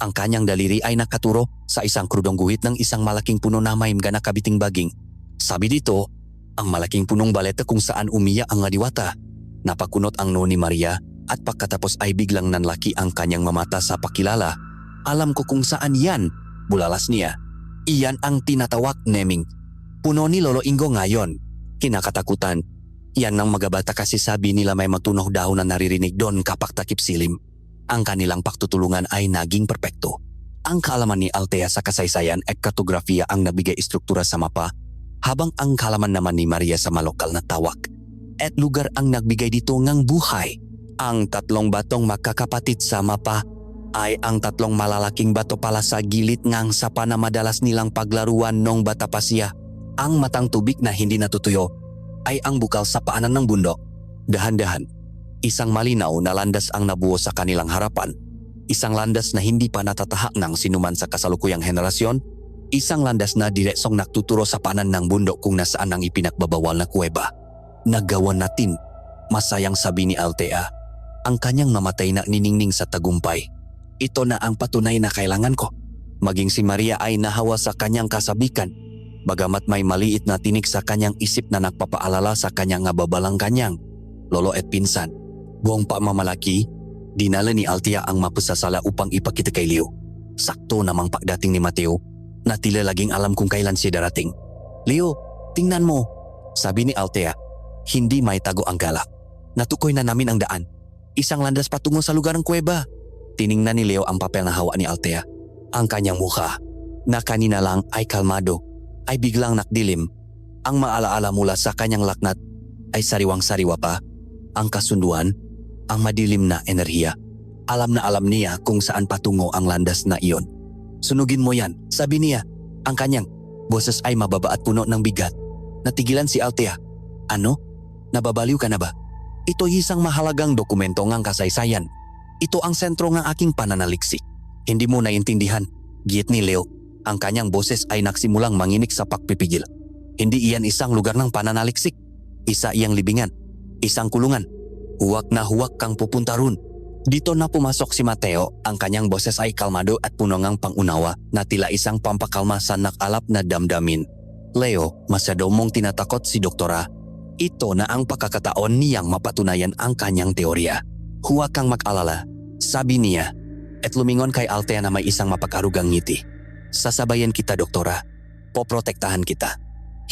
Ang kanyang daliri ay nakaturo sa isang krudong guhit ng isang malaking puno na may mga nakabiting baging. Sabi dito, ang malaking punong balete kung saan umiyak ang diwata. Napakunot ang noo ni Maria at pagkatapos ay biglang nanlaki ang kanyang mamata sa pakilala. Alam ko kung saan yan, bulalas niya. Iyan ang tinatawag naming. Puno ni Lolo Ingo ngayon. Kinakatakutan. Yan ang magabata kasi sabi nila may matunog daw na naririnig doon kapag takip silim. Ang kanilang pagtutulungan ay naging perpekto. Ang kaalaman ni Althea sa kasaysayan at kartografiya ang nabigay istruktura sa mapa, habang ang kaalaman naman ni Maria sa malokal na tawag at lugar ang nagbigay dito ngang buhay. Ang tatlong batong magkakapatid sa mapa ay ang tatlong malalaking bato pala sa gilid ngang sapa na madalas nilang paglaruan nung bata pa siya. Ang matang tubig na hindi natutuyo ay ang bukal sa paanan ng bundok. Dahan-dahan, isang malinaw na landas ang nabuo sa kanilang harapan. Isang landas na hindi pa natatahak ng sinuman sa kasalukuyang henerasyon. Isang landas na diretsong nagtuturo sa paanan ng bundok kung nasaan ang ipinagbabawal na kuweba. Nagawa natin, masayang sabi ni Althea. Ang kanyang mamatay na niningning sa tagumpay. Ito na ang patunay na kailangan ko. Maging si Maria ay nahawa sa kanyang kasabikan. Bagamat may maliit na tinik sa kanyang isip na nagpapaalala sa kanyang nababalang kanyang lolo at pinsan. Buong pamamalaki, dinala ni Althea ang mapusasala upang ipakita kay Leo. Sakto namang pagdating ni Mateo na tila laging alam kung kailan siya darating. Leo, tingnan mo, sabi ni Althea. Hindi may tago ang galak. Natukoy na namin ang daan. Isang landas patungo sa lugar ng kuweba. Tiningnan ni Leo ang papel na hawa ni Althea. Ang kanyang mukha, na kanina lang ay kalmado, ay biglang nakdilim. Ang maalaala mula sa kanyang laknat ay sariwang-sariwa pa. Ang kasunduan, ang madilim na enerhiya. Alam na alam niya kung saan patungo ang landas na iyon. Sunugin mo yan, sabi niya. Ang kanyang boses ay mababa at puno ng bigat. Natigilan si Althea. Ano? Nababaliw ka na ba? Ito isang mahalagang dokumento ngang kasaysayan. Ito ang sentro ng aking pananaliksik. Hindi mo naiintindihan, giyit ni Leo. Ang kanyang boses ay nagsimulang manginig sa pagpipigil. Hindi iyan isang lugar ng pananaliksik. Isa iyang libingan. Isang kulungan. Huwag na huwag kang pupunta ron. Dito na pumasok si Mateo. Ang kanyang boses ay kalmado at puno ng pangunawa na tila isang pampakalma sa nakalap na damdamin. Leo, masyado mong tinatakot si Doktora. Ito na ang pagkakataon niyang mapatunayan ang kanyang teorya. Huwag kang mag-alala, sabi niya, at lumingon kay Althea na may isang mapag-arugang ngiti. Sasabayan kita, Doktora. Poprotektahan kita.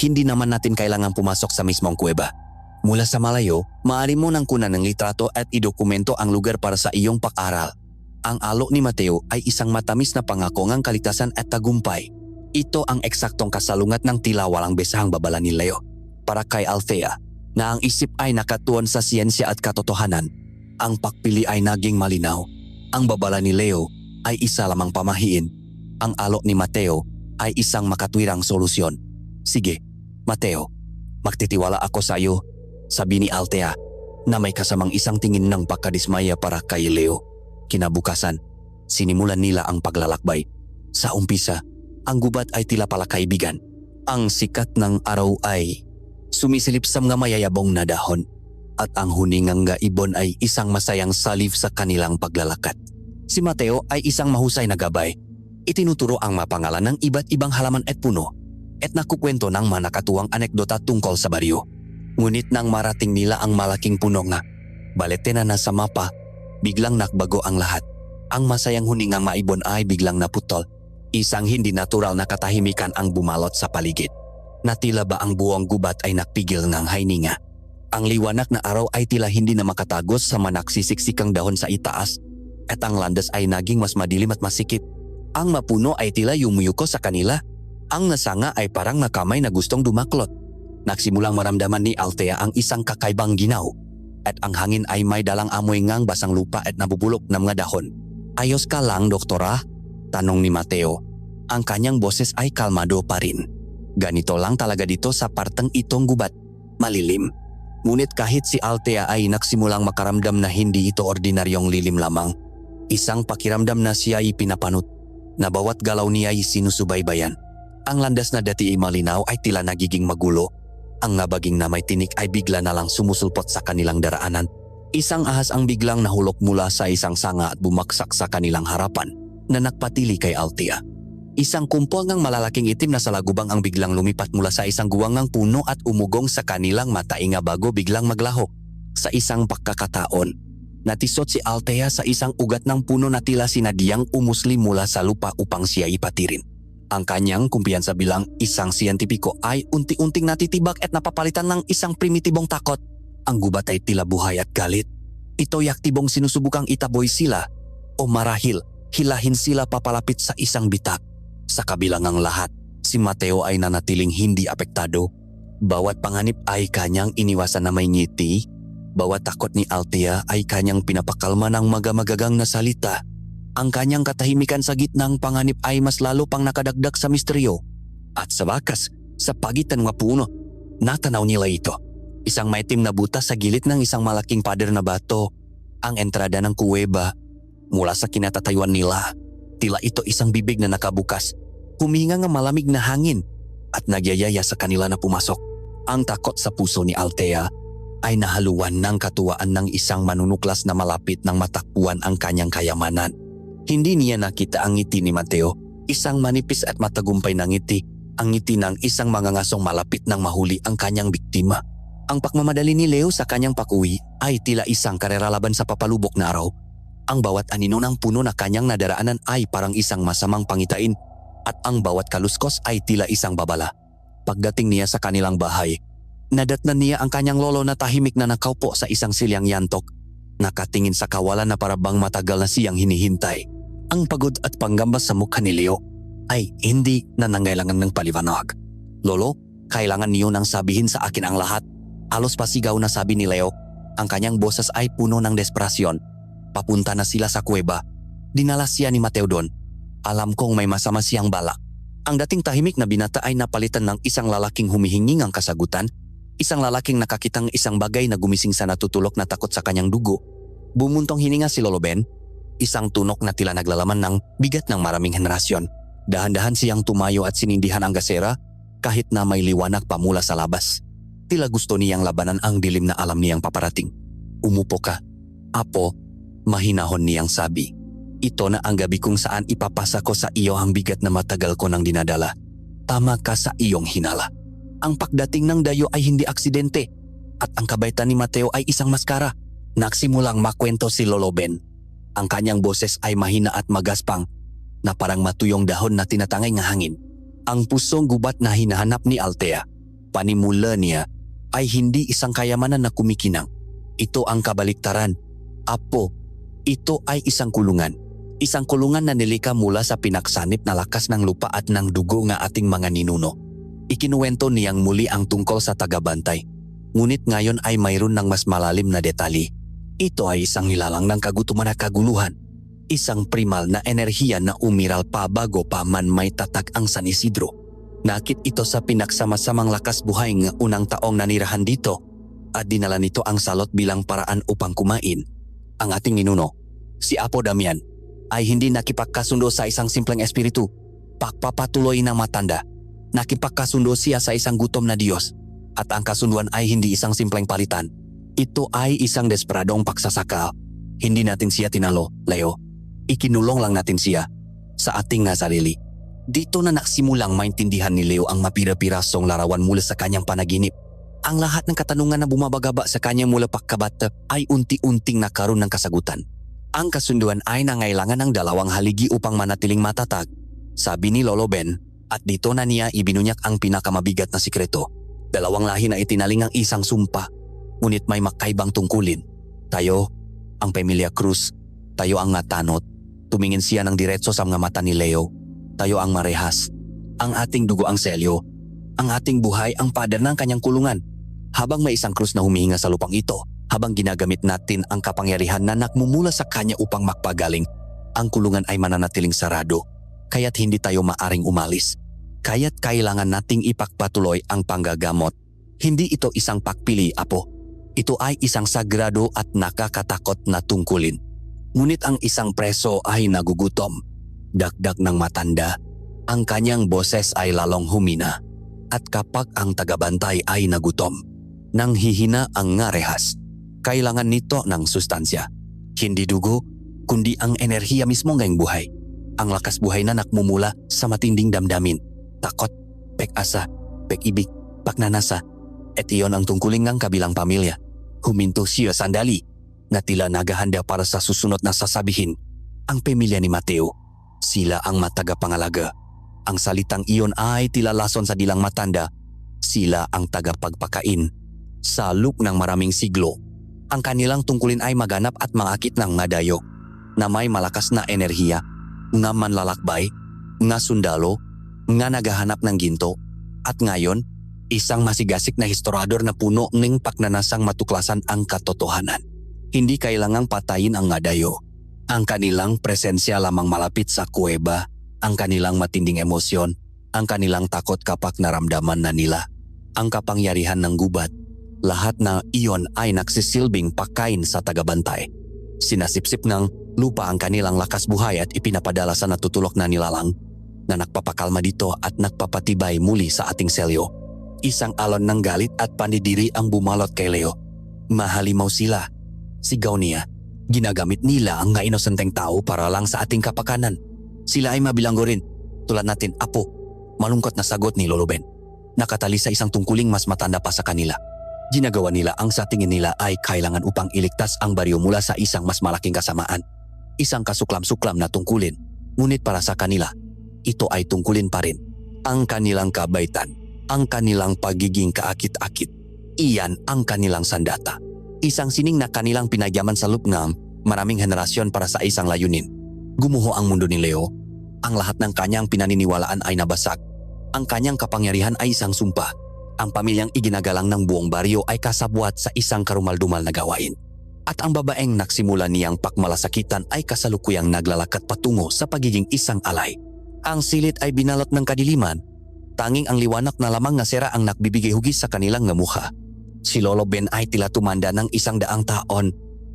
Hindi naman natin kailangan pumasok sa mismong kuweba. Mula sa malayo, maaari mo nang kunan ng litrato at idokumento ang lugar para sa iyong pag-aral. Ang alok ni Mateo ay isang matamis na pangako ng kaligtasan at tagumpay. Ito ang eksaktong kasalungat ng tila walang besahang babala ni Leo. Para kay Althea, na ang isip ay nakatuon sa siyensya at katotohanan, ang pagpili ay naging malinaw. Ang babala ni Leo ay isa lamang pamahiin. Ang alok ni Mateo ay isang makatwirang solusyon. Sige, Mateo, magtitiwala ako sa iyo, sabi ni Althea na may kasamang isang tingin ng pagkadismaya para kay Leo. Kinabukasan, sinimulan nila ang paglalakbay. Sa umpisa, ang gubat ay tila pala kaibigan. Ang sikat ng araw ay sumisilip sa mga mayayabong na dahon at ang huningang ibon ay isang masayang salib sa kanilang paglalakad. Si Mateo ay isang mahusay na gabay. Itinuturo ang mapangalan ng iba't ibang halaman at puno at nakukwento ng manakatuwang anekdota tungkol sa baryo. Ngunit nang marating nila ang malaking puno nga, balete na nasa mapa, biglang nakbago ang lahat. Ang masayang huningang maibon ay biglang naputol. Isang hindi natural na katahimikan ang bumalot sa paligid. Natila ba ang buong gubat ay nakpigil ng hininga. Ang liwanag na araw ay tila hindi na makatagos sa manaksisiksikang dahon sa itaas at ang landas ay naging mas madilim at masikip. Ang mapuno ay tila yumuyuko sa kanila. Ang nasanga ay parang nakamay na gustong dumaklot. Nagsimulang maramdaman ni Althea ang isang kakaibang ginaw at ang hangin ay may dalang amoy ngang basang lupa at nabubulok na mga dahon. Ayos ka lang, Doktora? Tanong ni Mateo. Ang kanyang boses ay kalmado pa rin. Ganito lang talaga dito sa parteng itong gubat. Malilim. Ngunit kahit si Althea ay nagsimulang makaramdam na hindi ito ordinaryong lilim lamang, isang pakiramdam na siya ay pinapanot, na bawat galaw niya ay sinusubaybayan. Ang landas na dati ay malinaw ay tila nagiging magulo. Ang nabaging na may tinik ay bigla na lang sumusulpot sa kanilang daraanan. Isang ahas ang biglang nahulog mula sa isang sanga at bumaksak sa kanilang harapan na nagpatili kay Althea. Isang kumpol ng malalaking itim na salagubang ang biglang lumipat mula sa isang guwangang puno at umugong sa kanilang matainga bago biglang maglaho. Sa isang pagkakataon, natisot si Althea sa isang ugat ng puno na tila sinadyang umusli mula sa lupa upang siya ipatirin. Ang kanyang kumpiyansa bilang isang siyentipiko ay unti-unting natitibak at napapalitan ng isang primitibong takot. Ang gubat ay tila buhay at galit. Ito'y aktibong sinusubukang itaboy sila o marahil hilahin sila papalapit sa isang bitak. Sa kabilang ang lahat, si Mateo ay nanatiling hindi apektado. Bawat panganib ay kanyang iniwasan na may ngiti. Bawat takot ni Althea ay kanyang pinapakalma ng magamagagang na salita. Ang kanyang katahimikan sa gitnang panganib ay mas lalo pang nakadagdag sa misteryo. At sa wakas, sa pagitan ng puno, natanaw nila ito. Isang maitim na butas sa gilid ng isang malaking pader na bato. Ang entrada ng kuweba. Mula sa kinatatayuan nila, tila ito isang bibig na nakabukas. Huminga ng malamig na hangin at nagyayaya sa kanila na pumasok. Ang takot sa puso ni Althea ay nahaluan ng katuwaan ng isang manunuklas na malapit ng matakbuhan ang kanyang kayamanan. Hindi niya nakita ang ngiti ni Mateo, isang manipis at matagumpay na ngiti, ang ngiti ng isang mangangasong malapit ng mahuli ang kanyang biktima. Ang pagmamadali ni Leo sa kanyang pakuwi ay tila isang karera laban sa papalubok na araw. Ang bawat anino ng puno na kanyang nadaraanan ay parang isang masamang pangitain at ang bawat kaluskos ay tila isang babala. Pagdating niya sa kanilang bahay, nadatnan niya ang kanyang lolo na tahimik na nakaupo sa isang silyang yantok, nakatingin sa kawalan na parabang matagal na siyang hinihintay. Ang pagod at panggambas sa mukha ni Leo ay hindi na nangailangan ng paliwanag. Lolo, kailangan niyo nang sabihin sa akin ang lahat. Halos pasigaw na sabi ni Leo. Ang kanyang boses ay puno ng desperasyon. Papunta na sila sa kuweba. Dinala siya ni Mateo doon. Alam kong may masama siyang balak. Ang dating tahimik na binata ay napalitan ng isang lalaking humihingi ng kasagutan. Isang lalaking nakakitang isang bagay na gumising sa natutulok na takot sa kanyang dugo. Bumuntong hininga si Lolo Ben. Isang tunok na tila naglalaman ng bigat ng maraming henerasyon. Dahan-dahan siyang tumayo at sinindihan ang gasera kahit na may liwanag pa mula sa labas. Tila gusto niyang labanan ang dilim na alam niyang paparating. Umupo ka. Apo, mahinahon niyang sabi. Ito na ang gabi kung saan ipapasa ko sa iyo ang bigat na matagal ko nang dinadala. Tama ka sa iyong hinala. Ang pagdating ng dayo ay hindi aksidente at ang kabaitan ni Mateo ay isang maskara. Nagsimulang makwento si Lolo Ben. Ang kanyang boses ay mahina at magaspang na parang matuyong dahon na tinatangay ng hangin. Ang pusong gubat na hinahanap ni Althea, panimula niya, ay hindi isang kayamanan na kumikinang. Ito ang kabaliktaran. Apo, ito ay isang kulungan. Isang kulungan na nilika mula sa pinaksanip na lakas ng lupa at ng dugo ng ating mga ninuno. Ikinuwento niyang muli ang tungkol sa tagabantay. Ngunit ngayon ay mayroon ng mas malalim na detalye. Ito ay isang nilalang ng kagutuman at kaguluhan. Isang primal na enerhiya na umiral pa bago pa man may tatak ang San Isidro. Nakit ito sa pinaksama-samang lakas buhay ng unang taong nanirahan dito at dinala nito ang salot bilang paraan upang kumain. Ang ating ninuno, si Apo Damian, ay hindi nakipagkasundo sa isang simpleng espiritu. Pagpapatuloy ng matanda, nakipagkasundo siya sa isang gutom na Diyos at ang kasunduan ay hindi isang simpleng palitan. Ito ay isang desperadong pagsasaka. Hindi natin siya tinalo, Leo. Ikinulong lang natin siya sa ating nga sarili. Dito na nagsimulang maintindihan ni Leo ang mapira-pirasong larawan mula sa kanyang panaginip. Ang lahat ng katanungan na bumabagaba sa kanya mula pagkabata ay unti-unting nakaroon ng kasagutan. Ang kasunduan ay nangailangan ng dalawang haligi upang manatiling matatag, sabi ni Lolo Ben, at dito na niya ibinunyak ang pinakamabigat na sikreto. Dalawang lahi na itinaling ang isang sumpa. Ngunit may makaibang tungkulin. Tayo, ang pamilya Cruz. Tayo ang ngatanot. Tumingin siya ng diretso sa mga mata ni Leo. Tayo ang marehas. Ang ating dugo ang selyo. Ang ating buhay ang pader ng kanyang kulungan. Habang may isang krus na humihinga sa lupang ito, habang ginagamit natin ang kapangyarihan na nakmumula sa kanya upang magpagaling, ang kulungan ay mananatiling sarado. Kaya't hindi tayo maaring umalis. Kaya't kailangan nating ipagpatuloy ang panggagamot. Hindi ito isang pakpili, Apo. Ito ay isang sagrado at nakakatakot na tungkulin. Ngunit ang isang preso ay nagugutom. Dagdag ng matanda, ang kanyang boses ay lalong humina. At kapag ang tagabantay ay nagutom, nang hihina ang ngarehas, kailangan nito ng sustansya. Hindi dugo, kundi ang enerhiya mismo ngayong buhay. Ang lakas buhay na nakmumula sa matinding damdamin, takot, pek-asa, pek-ibig, pagnanasa, at iyon ang tungkulin ng kabilang pamilya. Huminto siya sandali na tila naghahanda para sa susunod na sasabihin. Ang pamilya ni Mateo, sila ang matagapangalaga. Ang salitang iyon ay tila lason sa dilang matanda. Sila ang tagapagpakain. Sa loob ng maraming siglo, ang kanilang tungkulin ay maganap at mangakit ng ngadayo na may malakas na enerhiya, nga manlalakbay, nga sundalo, nga naghahanap ng ginto, at ngayon, isang masigasik na historiador na puno ng pagnanasang matuklasan ang katotohanan. Hindi kailangang patayin ang ngadayo. Ang kanilang presensya lamang malapit sa kuweba, ang kanilang matinding emosyon, ang kanilang takot kapag naramdaman na nila ang kapangyarihan ng gubat. Lahat na iyon ay nagsisilbing pakain sa tagabantay. Sinasipsip ng lupa ang kanilang lakas buhay at ipinapadala sa natutulok na nilalang na nagpapakalma dito at nagpapatibay muli sa ating selyo. Isang alon ng galit at pandidiri ang bumalot kay Leo. Mahalimaw sila. Sigaw niya. Ginagamit nila ang nga inosenteng tao para lang sa ating kapakanan. Sila ay mabilanggo rin. Tulad natin, apo. Malungkot na sagot ni Lolo Ben. Nakatali sa isang tungkuling mas matanda pa sa kanila. Ginagawa nila ang sa tingin nila ay kailangan upang iligtas ang baryo mula sa isang mas malaking kasamaan. Isang kasuklam-suklam na tungkulin. Ngunit para sa kanila, ito ay tungkulin pa rin. Ang kanilang kabaitan, ang kanilang pagiging kaakit-akit. Iyan ang kanilang sandata. Isang sining na kanilang pinagyaman sa loob ng maraming henerasyon para sa isang layunin. Gumuho ang mundo ni Leo. Ang lahat ng kanyang pinaniniwalaan ay nabasag. Ang kanyang kapangyarihan ay isang sumpa. Ang pamilyang iginagalang ng buong baryo ay kasabwat sa isang karumaldumal na gawain. At ang babaeng nagsimula niyang pakmalasakitan ay kasalukuyang naglalakad patungo sa pagiging isang alay. Ang silit ay binalot ng kadiliman. Tanging ang liwanag na lamang na sera ang nagbibigay hugis sa kanilang nga mukha. Si Lolo Ben ay tila tumanda ng 100 taon.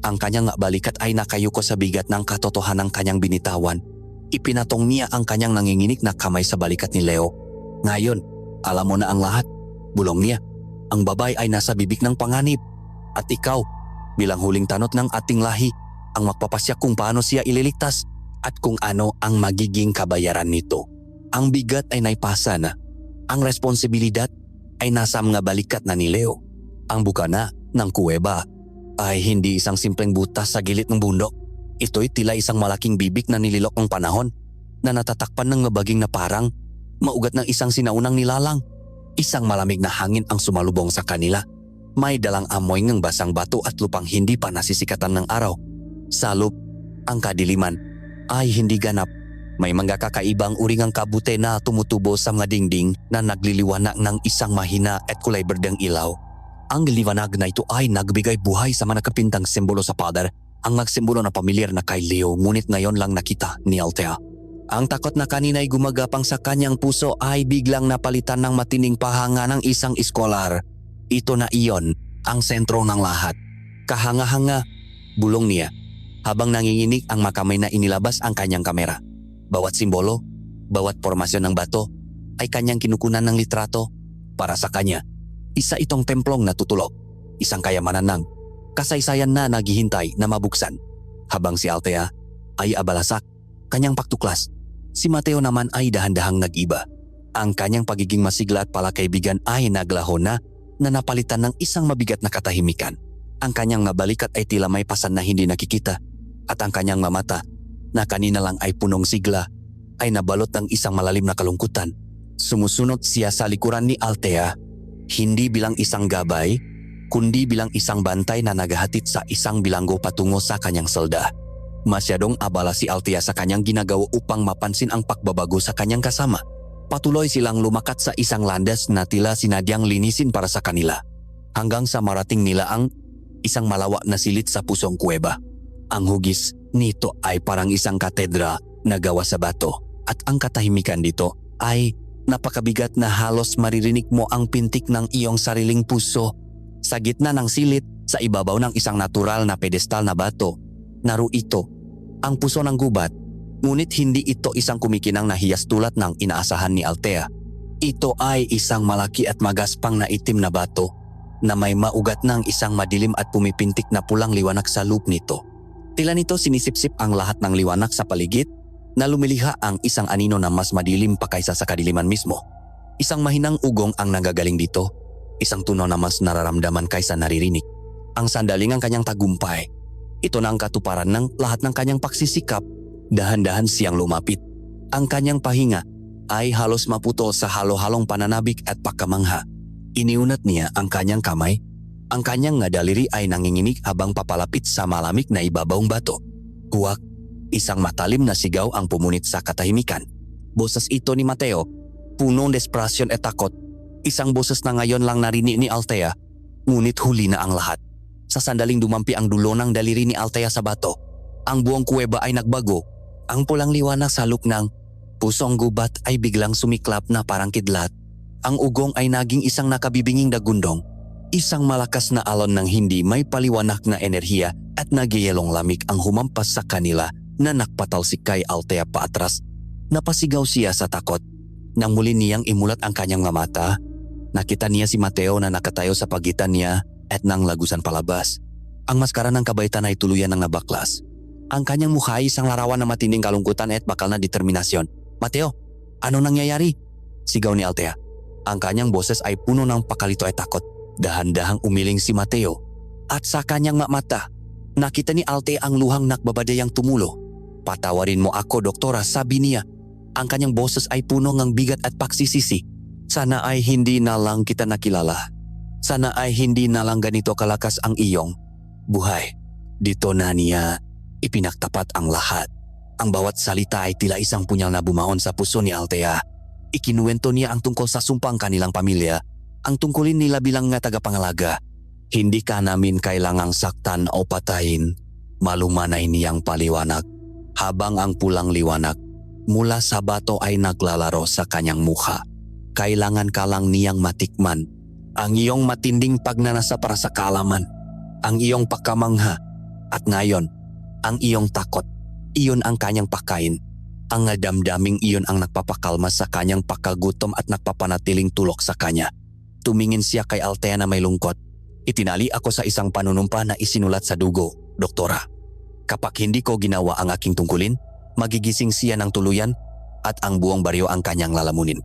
Ang kanyang balikat ay nakayuko sa bigat ng katotohanan ng kanyang binitawan. Ipinatong niya ang kanyang nanginginig na kamay sa balikat ni Leo. Ngayon, alam mo na ang lahat. Bulong niya, ang babay ay nasa bibig ng panganib. At ikaw, bilang huling tanot ng ating lahi, ang magpapasya kung paano siya ililigtas at kung ano ang magiging kabayaran nito. Ang bigat ay naipasa na. Ang responsibilidad ay nasa mga balikat na ni Leo. Ang bukana ng kuweba ay hindi isang simpleng butas sa gilid ng bundok. Ito'y tila isang malaking bibig na nililok ng panahon na natatakpan ng mabaging na parang maugat ng isang sinaunang nilalang. Isang malamig na hangin ang sumalubong sa kanila. May dalang amoy ng basang bato at lupang hindi pa nasisikatan ng araw. Sa loob, ang kadiliman ay hindi ganap. May mga kakaibang uringang kabute na tumutubo sa mga dingding na nagliliwanag ng isang mahina at kulay berdeng ilaw. Ang liwanag na ito ay nagbigay buhay sa mga nakapintang simbolo sa pader, ang magsimbolo na pamilyar na kay Leo, ngunit ngayon lang nakita ni Althea. Ang takot na kanina'y gumagapang sa kanyang puso ay biglang napalitan ng matinding pahanga ng isang iskolar. Ito na iyon ang sentro ng lahat. Kahanga-hanga, bulong niya, habang nanginginig ang makamay na inilabas ang kanyang kamera. Bawat simbolo, bawat formasyon ng bato ay kanyang kinukunan ng litrato. Para sa kanya, isa itong templong natutulog, isang kayamanan ng kasaysayan na naghihintay na mabuksan. Habang si Althea ay abalasak, kanyang pagtuklas, si Mateo naman ay dahan-dahang nag-iba. Ang kanyang pagiging masigla at palakaibigan ay naglaho na napalitan ng isang mabigat na katahimikan. Ang kanyang mabalikat ay tila may pasan na hindi nakikita at ang kanyang mamata na kanina lang ay punong sigla ay nabalot ng isang malalim na kalungkutan. Sumusunod siya sa likuran ni Althea, hindi bilang isang gabay, kundi bilang isang bantay na naghahatid sa isang bilanggo patungo sa kanyang selda. Masyadong abala si Althea sa kanyang ginagawa upang mapansin ang pagbabago sa kanyang kasama. Patuloy silang lumakat sa isang landas na tila sinadyang linisin para sa kanila, hanggang sa marating nila ang isang malawak na silit sa pusong kuweba. Ang hugis nito ay parang isang katedra na gawa sa bato, at ang katahimikan dito ay napakabigat na halos maririnig mo ang pintik ng iyong sariling puso. Sa gitna ng silit, Sa ibabaw ng isang natural na pedestal na bato, naruito ang puso ng gubat. Ngunit hindi ito isang kumikinang na hiyas tulad ng inaasahan ni Althea. Ito ay isang malaki at magaspang na itim na bato na may maugat ng isang madilim at pumipintik na pulang liwanag sa loob nito. Tila nito sinisipsip ang lahat ng liwanag sa paligid na lumiliha ang isang anino na mas madilim pa kaysa sa kadiliman mismo. Isang mahinang ugong ang nanggagaling dito, isang tunog na mas nararamdaman kaysa naririnig. Ang sandaling ang kanyang tagumpay. Ito na ang katuparan ng lahat ng kanyang pagsisikap. Dahan-dahan siyang lumapit. Ang kanyang pahinga ay halos maputol sa halo-halong pananabik at pagkamangha. Iniunat niya ang kanyang kamay. Ang kanyang nga daliri ay nanginginig habang papalapit sa malamig na ibabawng bato. Huwag, isang matalim na sigaw ang pumunit sa katahimikan. Boses ito ni Mateo, punong desperasyon at takot. Isang boses na ngayon lang narinig ni Althea, ngunit huli na ang lahat. Sa sandaling dumampi ang dulo ng daliri ni Althea sa bato, ang buong kuweba ay nagbago. Ang pulang liwanag sa loob ng pusong gubat ay biglang sumiklap na parang kidlat. Ang ugong ay naging isang nakabibinging dagundong. Isang malakas na alon ng hindi may paliwanag na enerhiya at nagyayelong lamig ang humampas sa kanila na nakpatalsik kay Althea paatras. Napasigaw siya sa takot. Nang muli niyang imulat ang kanyang mga mata, nakita niya si Mateo na nakatayo sa pagitan niya at nang lagusan palabas. Ang maskara ng kabaitan ay tuluyan ng nabaklas. Ang kanyang mukha ay isang larawan ng matinding kalungkutan at bakal na determinasyon. Mateo, ano nangyayari? Sigaw ni Althea. Ang kanyang boses ay puno ng pakalito at takot. Dahan-dahang umiling si Mateo at sa kanyang mata, nakita ni Althea ang luhang nakbabadayang tumulo. Patawarin mo ako, doktora, sabi niya. Ang kanyang boses ay puno ng bigat at pagsisisi. Sana ay hindi na lang kita nakilala. Sana ay hindi na lang ganito kalakas ang iyong buhay. Dito na niya ipinagtapat ang lahat. Ang bawat salita ay tila isang punyal na bumahon sa puso ni Althea. Ikinuwento niya ang tungkol sa sumpang kanilang pamilya, ang tungkulin nila bilang nga tagapangalaga. Hindi ka namin kailangang saktan o patayin, malumanay niyang paliwanag. Habang ang pulang liwanag mula sa bato ay naglalaro sa kanyang mukha. Kailangan ka lang niyang matikman ang iyong matinding pagnanasa para sa kaalaman, ang iyong pagkamangha, at ngayon, ang iyong takot. Iyon ang kanyang pakain. Ang damdaming iyon ang nagpapakalma sa kanyang pagkagutom at nagpapanatiling tulok sa kanya. Tumingin siya kay Althea na may lungkot. Itinali ako sa isang panunumpa na isinulat sa dugo, doktora. Kapag hindi ko ginawa ang aking tungkulin, magigising siya ng tuluyan at ang buong baryo ang kanyang lalamunin.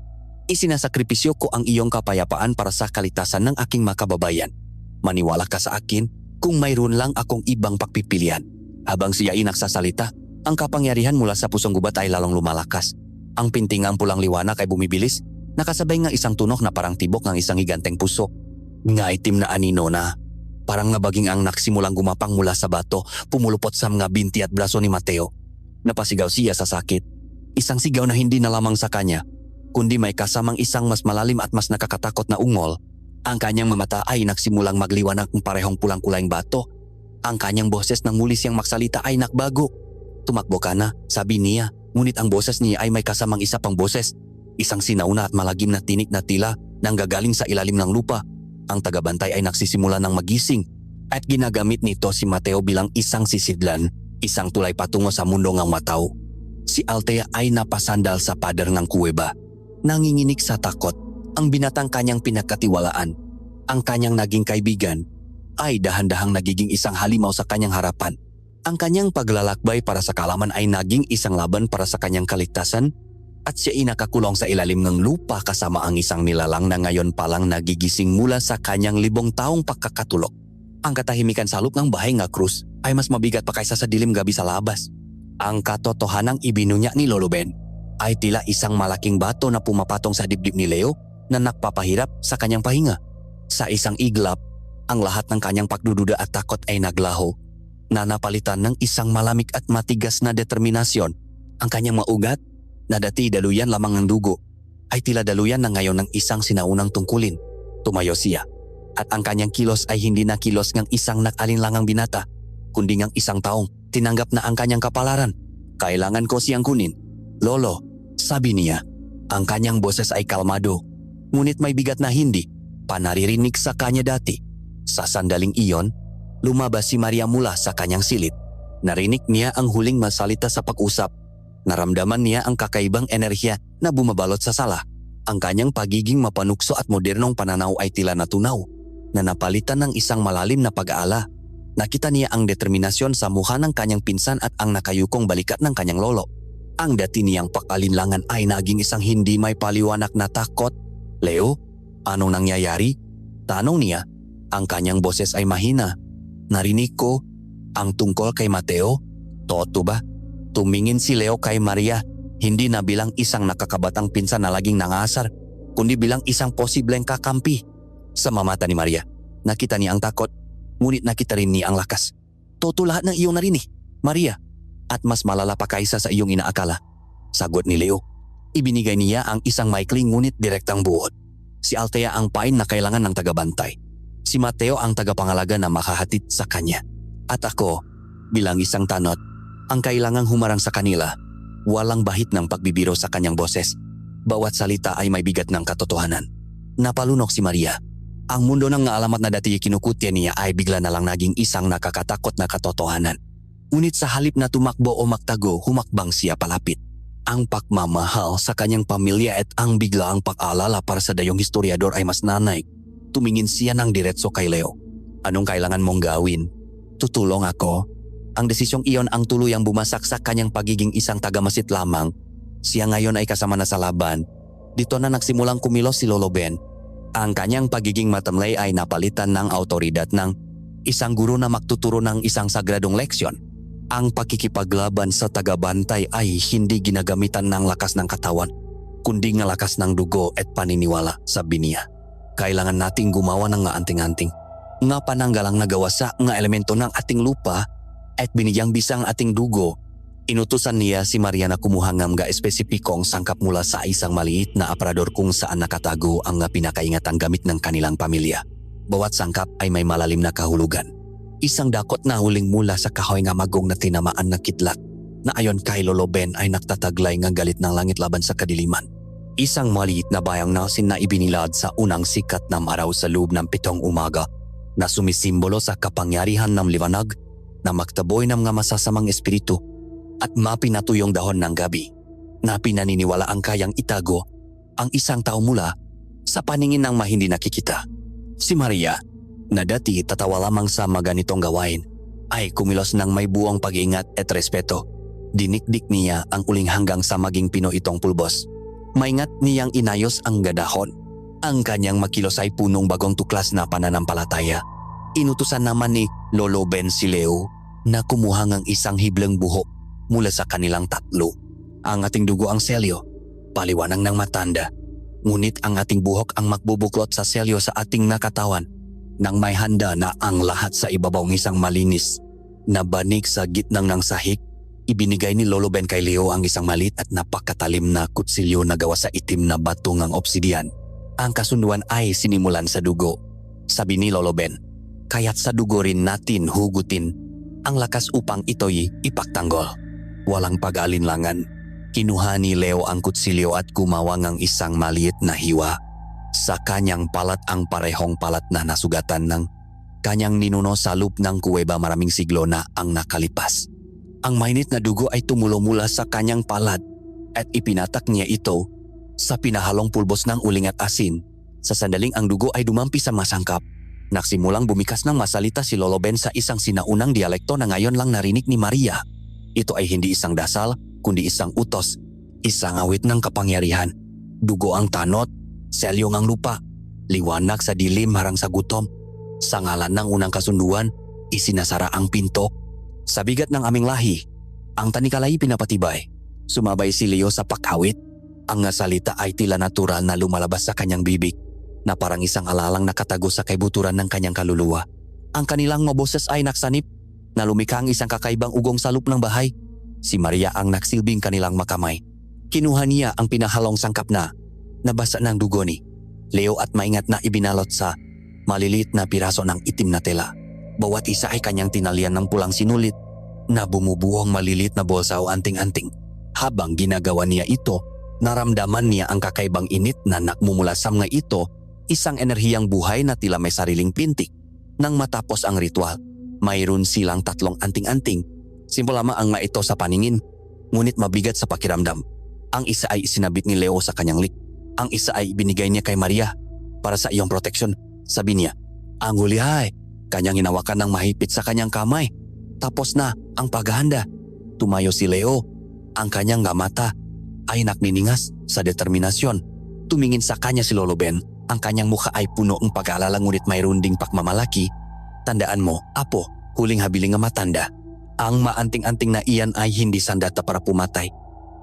Isinasakripisyo ko ang iyong kapayapaan para sa kalitasan ng aking mga kababayan. Maniwala ka sa akin kung mayroon lang akong ibang pagpipilian. Habang siya ay nagsasalita, ang kapangyarihan mula sa pusong gubat ay lalong lumalakas. Ang pintingang pulang liwanag ay bumibilis, nakasabay ng isang tunog na parang tibok ng isang higanteng puso. Nga itim na anino na parang nabaging ang nagsimulang gumapang mula sa bato, pumulupot sa mga binti at braso ni Mateo. Napasigaw siya sa sakit. Isang sigaw na hindi na lamang sa kanya, kundi may kasamang isang mas malalim at mas nakakatakot na ungol. Ang kanyang mamata ay nagsimulang magliwanag ng parehong pulang kulaing bato. Ang kanyang boses nang muli siyang magsalita ay nakbago. Tumakbo ka na, sabi niya, ngunit ang boses niya ay may kasamang isa pang boses. Isang sinauna at malagim na tinig na tila nang gagaling sa ilalim ng lupa. Ang tagabantay ay nagsisimula ng magising at ginagamit nito si Mateo bilang isang sisidlan, isang tulay patungo sa mundo ng mataw. Si Althea ay napasandal sa pader ng kuweba. Nanginginig sa takot, ang binatang kanyang pinagkatiwalaan, ang kanyang naging kaibigan, ay dahan-dahang nagiging isang halimaw sa kanyang harapan. Ang kanyang paglalakbay para sa kaalaman ay naging isang laban para sa kanyang kaligtasan at siya ay nakakulong sa ilalim ng lupa kasama ang isang nilalang na ngayon palang nagigising mula sa kanyang 5 taong pagkakatulog. Ang katahimikan sa loob ng bahay nga krus ay mas mabigat pa kaysa sa dilim gabi sa labas. Ang katotohanang ibinunya ni Lolo Ben ay tila isang malaking bato na pumapatong sa dibdib ni Leo na nakpapahirap sa kanyang pahinga. Sa isang iglap, ang lahat ng kanyang pagdududa at takot ay naglaho na napalitan ng isang malamig at matigas na determinasyon. Ang kanyang maugat na dati daluyan lamang ng dugo ay tila daluyan na ngayon ng isang sinaunang tungkulin. Tumayo siya at ang kanyang kilos ay hindi na kilos ng isang nakalinlangang binata, kundi ng isang taong tinanggap na ang kanyang kapalaran. Kailangan ko siyang kunin, Lolo, sabi niya. Ang kanyang boses ay kalmado, ngunit may bigat na hindi pa naririnig sa kanya dati. Sa sandaling iyon, Lumabas si Maria mula sa kanyang silid. Narinig niya ang huling masalita sa pag-usap. Naramdaman niya ang kakaibang enerhiya na bumabalot sa sala. Ang kanyang pagiging mapanukso at modernong pananaw ay tila natunaw na napalitan ng isang malalim na pag-aala. Nakita niya ang determinasyon sa mukha ng kanyang pinsan at ang nakayukong balikat ng kanyang lolo. Ang dati niyang pag-alinlangan ay naging isang hindi may paliwanag na takot. "Leo, anong nangyayari?" tanong niya. Ang kanyang boses ay mahina. "Narinig ko ang tungkol kay Mateo." "Totoo ba?" Tumingin si Leo kay Maria, hindi na bilang isang nakakabatang pinsan na laging nangasar, kundi bilang isang posibleng kakampi. Sa mata ni Maria, nakita niya ang takot, ngunit nakita rin niya ang lakas. "Totoo lahat ng iyong narinig, Maria, at mas malala pa kaysa sa iyong inaakala," sagot ni Leo. Ibinigay niya ang isang maikling ngunit direktang buod. Si Althea ang pain na kailangan ng tagabantay. Si Mateo ang tagapangalaga na makahatid sa kanya. At ako, bilang isang tanod, ang kailangang humarang sa kanila. Walang bahid ng pagbibiro sa kanyang boses. Bawat salita ay may bigat ng katotohanan. Napalunok si Maria. Ang mundo ng alamat na dati kinukutya niya ay bigla na lang naging isang nakakatakot na katotohanan. Ngunit sa halip na tumakbo o magtago, humakbang siya palapit. Ang pagmamahal sa kanyang pamilya at ang biglaang pag-alala para sa dayong historiador ay mas nanay. Tumingin siya ng diretso kay Leo. "Anong kailangan mong gawin?" "Tutulong ako." Ang desisyong iyon ang tuluyang bumasak sa kanyang pagiging isang tagamasid lamang. Siya ngayon ay kasama na sa laban. Dito na nagsimulang kumilos si Lolo Ben. Ang kanyang pagiging matamlay ay napalitan ng autoridad ng isang guro na magtuturo ng isang sagradong leksyon. Ang pakikipaglaban sa tagabantay ay hindi ginagamitan ng lakas ng katawan, kundi ng lakas ng dugo at paniniwala, sabi niya. "Kailangan nating gumawa ng nga anting-anting. Nga pananggalang nagawa sa nga elemento ng ating lupa at binigyang bisang ating dugo." Inutusan niya si Maria na kumuha ng mga espesipikong sangkap mula sa isang maliit na aparador kung saan nakatago ang pinakaingatang gamit ng kanilang pamilya. Bawat sangkap ay may malalim na kahulugan. Isang dakot na huling mula sa kahoy nga magong na tinamaan na kidlat na ayon kay Lolo Ben ay nagtataglay ng galit ng langit laban sa kadiliman. Isang maliit na bayang nasin na ibinilad sa unang sikat na araw sa loob ng 7 umaga na sumisimbolo sa kapangyarihan ng liwanag na magtaboy ng mga masasamang espiritu at mapinatuyong dahon ng gabi na pinaniniwala ang kayang itago ang isang tao mula sa paningin ng mahindi nakikita. Si Maria, na dati tatawa lamang sa maganitong gawain, ay kumilos ng may buong pag-iingat at respeto. Dinikdik niya ang uling hanggang sa maging pino itong pulbos. Maingat niyang inayos ang gadahon. Ang kanyang makilos ay punong bagong tuklas na pananampalataya. Inutusan naman ni Lolo Ben si Leo na kumuha ng isang hiblang buhok mula sa kanilang tatlo. Ang ating dugo ang selyo, paliwanag ng matanda. Ngunit ang ating buhok ang magbubuklot sa selyo sa ating nakatawan nang may handa na ang lahat sa ibabaw ng isang malinis na banig sa gitnang ng sahig. Ibinigay ni Lolo Ben kay Leo ang isang maliit at napakatalim na kutsilyo na gawa sa itim na bato ng obsidian. Ang kasunduan ay sinimulan sa dugo. Sabi ni Lolo Ben, "Kaya't sa dugo rin natin hugutin ang lakas upang ito'y ipagtanggol." Walang pag-alinlangan, kinuha ni Leo ang kutsilyo at gumawa ng isang maliit na hiwa. Sa kanyang palat ang parehong palat na nasugatan ng kanyang ninuno sa loob ng kuweba maraming siglo na ang nakalipas. Ang mainit na dugo ay tumulo mula sa kanyang palat at ipinatak niya ito sa pinahalong pulbos ng uling at asin. Sa sandaling ang dugo ay dumampi sa masangkap. Nagsimulang bumikas ng masalita si Lolo Ben sa isang sinaunang dialekto na ngayon lang narinig ni Maria. Ito ay hindi isang dasal, kundi isang utos, isang awit ng kapangyarihan. Dugo ang tanot, selyo ang lupa, liwanag sa dilim harang sa gutom. Sa ngalan ng unang kasunduan, isinasara ang pinto. Sa bigat ng aming lahi, ang tanikalay pinapatibay. Sumabay si Leo sa pakawit. Ang salita ay tila natural na lumalabas sa kanyang bibig na parang isang alalang nakatago sa kaibuturan ng kanyang kaluluwa. Ang kanilang mga boses ay naksanip na lumikha ang isang kakaibang ugong salop ng bahay. Si Maria ang nagsilbing kanilang makamay. Kinuha niya ang pinahalong sangkap na nabasa ng dugo ni Leo at maingat na ibinalot sa maliliit na piraso ng itim na tela. Bawat isa ay kanyang tinalian ng pulang sinulit na bumubuhong maliliit na bolsa o anting-anting. Habang ginagawa niya ito, naramdaman niya ang kakaibang init na nakmumula sa mga ito, isang enerhiyang buhay na tila may sariling pintik. Nang matapos ang ritual, Mayroon silang tatlong anting-anting. Simple lamang ang mga ito sa paningin, ngunit mabigat sa pakiramdam. Ang isa ay isinabit ni Leo sa kanyang lik. Ang isa ay binigay niya kay Maria para sa iyong proteksyon. Sabi niya, ang huli ay kanyang hinawakan ng mahigpit sa kanyang kamay. Tapos na ang paghahanda. Tumayo si Leo. Ang kanyang nga mata ay nakniningas sa determinasyon. Tumingin sa kanya si Lolo Ben. Ang kanyang mukha ay puno ng pag-aalala ngunit mayroon ding pakmamalaki. Tandaan mo, apo, huling habiling nga matanda. Ang maanting-anting na iyan ay hindi sandata para pumatay.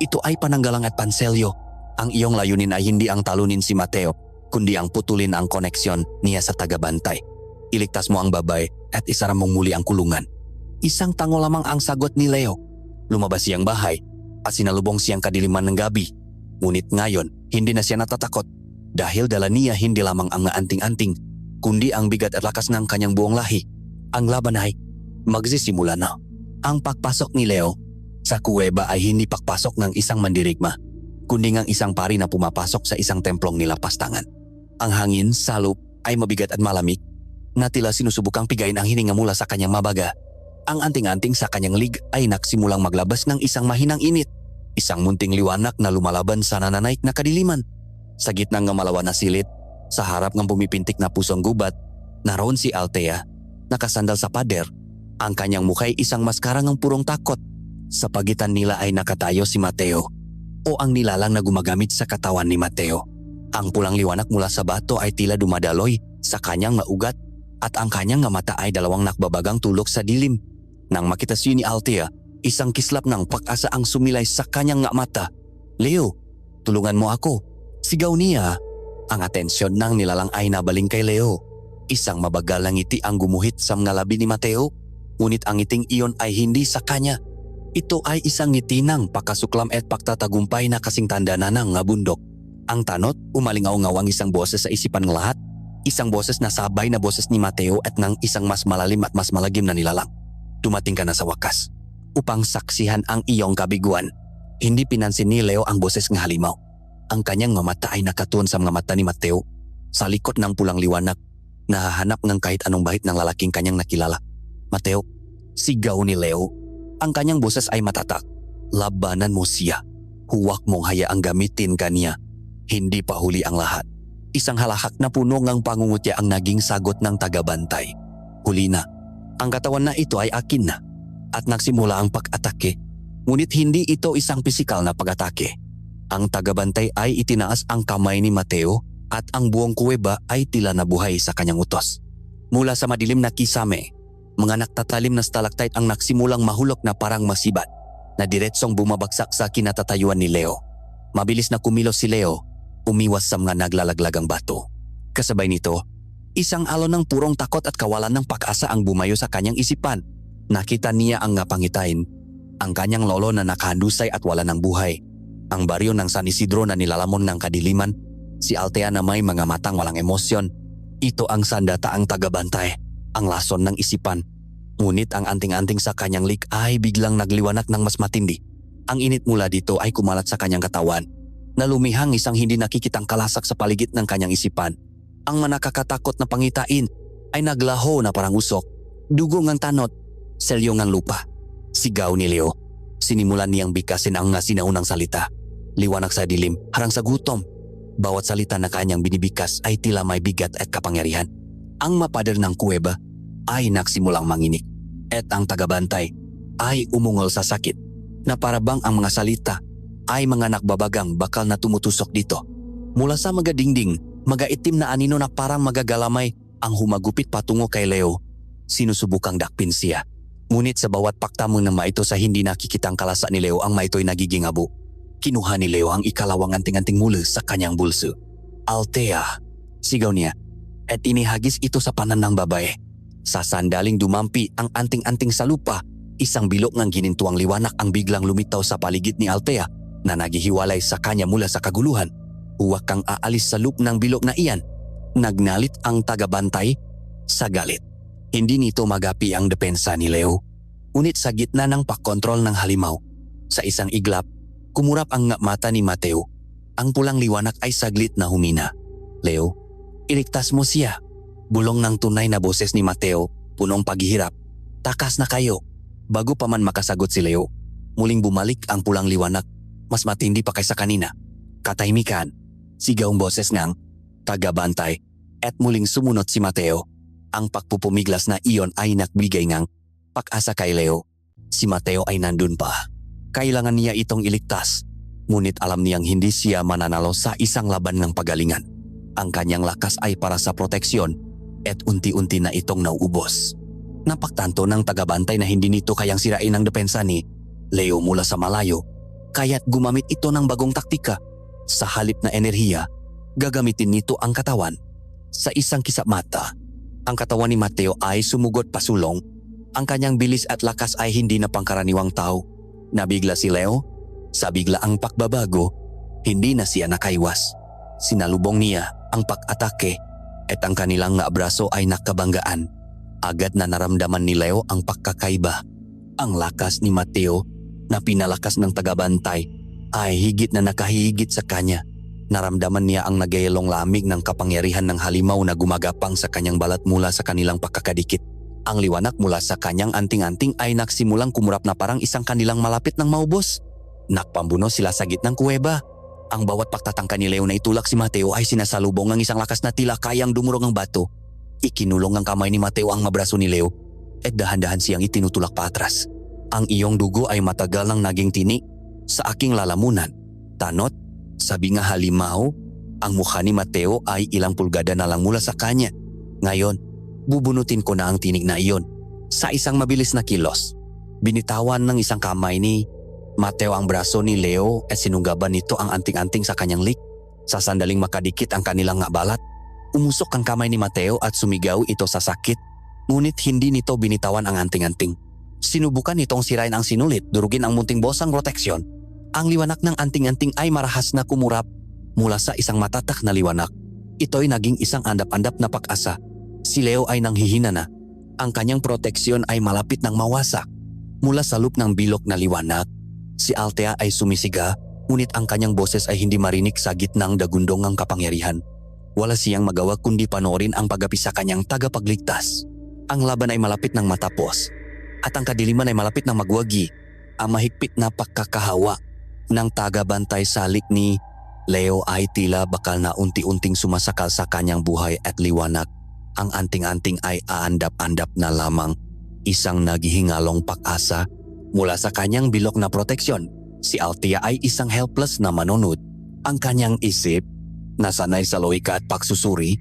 Ito ay pananggalang at panselyo. Ang iyong layunin ay hindi ang talunin si Mateo, kundi ang putulin ang koneksyon niya sa tagabantay. Iligtas mo ang babae at isara mong muli ang kulungan. Isang tango lamang ang sagot ni Leo. Lumabas siyang bahay at sinalubong siyang kadiliman ng gabi. Ngunit ngayon, hindi na siya natatakot dahil dala niya hindi lamang ang anting-anting, kundi ang bigat at lakas ng kanyang buong lahi. Ang laban ay magsisimula na. Ang pagpasok ni Leo sa kuweba ay hindi pagpasok ng isang mandirigma, kundi ng isang pari na pumapasok sa isang templong nilapastangan. Ang hangin sa loob ay mabigat at malamig na tila sinusubukang pigayin ang hininga mula sa kanyang mabaga. Ang anting-anting sa kanyang lig ay nagsimulang maglabas ng isang mahinang init, isang munting liwanag na lumalaban sa nananaik na kadiliman. Sa gitna ng malawan na silid, sa harap ng pumipintik na pusong gubat, naroon si Althea, nakasandal sa pader. Ang kanyang mukha ay isang maskara ng purong takot. Sa pagitan nila ay nakatayo si Mateo, o ang nilalang na gumagamit sa katawan ni Mateo. Ang pulang liwanag mula sa bato ay tila dumadaloy sa kanyang maugat at ang kanyang mata ay dalawang nakbabagang tulok sa dilim. Nang makita siya ni Althea, isang kislap ng pag-asa ang sumilay sa kanyang mata. Leo, tulungan mo ako. Sigaw niya. Ang atensyon ng nilalang ay nabaling kay Leo. Isang mabagal na ngiti ang gumuhit sa mga labi ni Mateo, ngunit ang ngiting iyon ay hindi sa kanya. Ito ay isang ngiti ng pakasuklam at pagtatagumpay na kasing tanda na ng bundok. Ang tanot, umalingaw-ngawang isang boses sa isipan ng lahat. Isang boses na sabay na boses ni Mateo at ng isang mas malalim at mas malagim na nilalang. Dumating ka na sa wakas upang saksihan ang iyong kabiguan. Hindi pinansin ni Leo ang boses ng halimaw. Ang kanyang mata ay nakatuon sa mga mata ni Mateo. Sa likod ng pulang liwanag, nahahanap ng kahit anong bahid ng lalaking kanyang nakilala. Mateo, sigaw ni Leo. Ang kanyang boses ay matatak. Labanan mo siya. Huwag mong hayaang gamitin kanya. Hindi pa huli ang lahat. Isang halahak na puno ng pangungutya ang naging sagot ng tagabantay. Huli na. Ang katawan na ito ay akin na. At nagsimula ang pag-atake. Ngunit hindi ito isang pisikal na pag-atake. Ang tagabantay ay itinaas ang kamay ni Mateo at ang buong kuweba ay tila nabuhay sa kanyang utos. Mula sa madilim na kisame, mga naktatalim na stalactite ang nagsimulang mahulog na parang masibat na diretsong bumabagsak sa kinatatayuan ni Leo. Mabilis na kumilos si Leo, umiwas sa mga naglalaglagang bato. Kasabay nito, isang alon ng purong takot at kawalan ng pag-asa ang bumayo sa kanyang isipan. Nakita niya ang ngapangitain, ang kanyang lolo na nakahandusay at wala ng buhay. Ang baryo ng San Isidro na nilalamon ng kadiliman, si Althea na may mga matang walang emosyon. Ito ang sandata ang tagabantay, ang lason ng isipan. Ngunit ang anting-anting sa kanyang lik ay biglang nagliwanag ng mas matindi. Ang init mula dito ay kumalat sa kanyang katawan, na lumihang isang hindi nakikitang kalasak sa paligid ng kanyang isipan. Ang manakakatakot na pangitain ay naglaho na parang usok, dugo ng tanot, selyo ng lupa. Sigaw ni Leo. Sinimulan niyang bigkasin ang sinaunang salita. Liwanag sa dilim, harang sa gutom. Bawat salita na kanyang binibikas ay tila may bigat at kapangyarihan. Ang mapader ng kuweba ay nagsimulang manginig. At ang tagabantay ay umungol sa sakit na parabang ang mga salita ay mga nakbabagang bakal na tumutusok dito. Mula sa mga dingding, mga itim na anino na parang magagalamay ang humagupit patungo kay Leo. Sinusubukang dakpin siya. Ngunit sa bawat paktamong ng maito sa hindi nakikitang kalasa ni Leo ang maito'y nagiging abo. Kinuha ni Leo ang ikalawang anting-anting mula sa kanyang bulso. Althea, sigaw niya, at inihagis ito sa panan ng babae. Sa sandaling dumampi ang anting-anting sa lupa, isang bilog ng ginintuang liwanag ang biglang lumitaw sa paligid ni Althea na naghihiwalay sa kanya mula sa kaguluhan. Huwag kang aalis sa loop ng bilog na iyan. Nagnalit ang tagabantay sa galit. Hindi nito magapi ang depensa ni Leo. Ngunit sa gitna ng pagkontrol ng halimaw, sa isang iglap, kumurap ang mata ni Mateo. Ang pulang liwanag ay saglit na humina. Leo, iligtas mo siya. Bulong ng tunay na boses ni Mateo, punong paghihirap. Takas na kayo. Bago pa man makasagot si Leo, muling bumalik ang pulang liwanag. Mas matindi pa kaysa kanina. Katahimikan, sigaw boses ngang tagabantay at muling sumunod si Mateo. Ang pagpupumiglas na iyon ay nagbigay ngang pag-asa kay Leo. Si Mateo ay nandun pa. Kailangan niya itong iligtas. Ngunit alam niyang hindi siya mananalo sa isang laban ng pagalingan. Ang kanyang lakas ay para sa proteksyon at unti-unti na itong nauubos. Napaktanto ng tagabantay na hindi nito kayang sirain ang depensa ni Leo mula sa malayo, kaya't gumamit ito ng bagong taktika. Sa halip na enerhiya, gagamitin nito ang katawan. Sa isang kisap mata, ang katawan ni Mateo ay sumugot pasulong. Ang kanyang bilis at lakas ay hindi na pangkaraniwang tao. Nabigla si Leo. Sa biglaang pakbabago, hindi na siya nakaiwas. Sinalubong niya ang pag-atake at ang kanilang nga braso ay nakabanggaan. Agad na naramdaman ni Leo ang pagkakaiba. Ang lakas ni Mateo na pinalakas ng tagabantay ay higit na nakahigit sa kanya. Naramdaman niya ang nagayalong lamig ng kapangyarihan ng halimaw na gumagapang sa kanyang balat mula sa kanilang pagkakadikit. Ang liwanag mula sa kanyang anting-anting ay nagsimulang kumurap na parang isang kanilang malapit ng maubos. Nakpambuno sila sa gitnang kuweba. Ang bawat pagtatangka ni Leo na itulak si Mateo ay sinasalubong ng isang lakas na tila kayang dumurog ang bato. Ikinulong ng kamay ni Mateo ang mabraso ni Leo at dahan-dahan siyang itinutulak paatras. Ang iyong dugo ay matagal nang naging tini sa aking lalamunan. Tanot, sabi nga halimaw, ang mukha ni Mateo ay ilang pulgada na lang mula sa kanya. Ngayon, bubunutin ko na ang tinig na iyon. Sa isang mabilis na kilos, binitawan ng isang kamay ni Mateo ang braso ni Leo at sinunggaban nito ang anting-anting sa kanyang lik. Sa sandaling makadikit ang kanilang nga balat, umusok ang kamay ni Mateo at sumigaw ito sa sakit. Ngunit hindi nito binitawan ang anting-anting. Sinubukan nitong sirain ang sinulit, durugin ang munting bosang proteksyon. Ang liwanag ng anting-anting ay marahas na kumurap mula sa isang matatak na liwanag. Ito'y naging isang andap-andap na pag-asa. Si Leo ay nanghihina na. Ang kanyang proteksyon ay malapit ng mawasak. Mula sa loop ng bilog na liwanag, si Althea ay sumisiga, ngunit ang kanyang boses ay hindi marinig sa gitnang dagundong ng kapangyarihan. Wala siyang magawa kundi panoorin ang pag-api sa kanyang tagapagligtas. Ang laban ay malapit ng matapos at ang kadiliman ay malapit ng magwagi. Ang mahigpit na pagkakahawa ng tagabantay salik ni Leo ay tila bakal na unti-unting sumasakal sa kanyang buhay at liwanag. Ang anting-anting ay aandap-andap na lamang, isang naghihingalong pag-asa mula sa kanyang bilog na proteksyon. Si Althea ay isang helpless na manunod. Ang kanyang isip, na sanay sa loika at pagsusuri,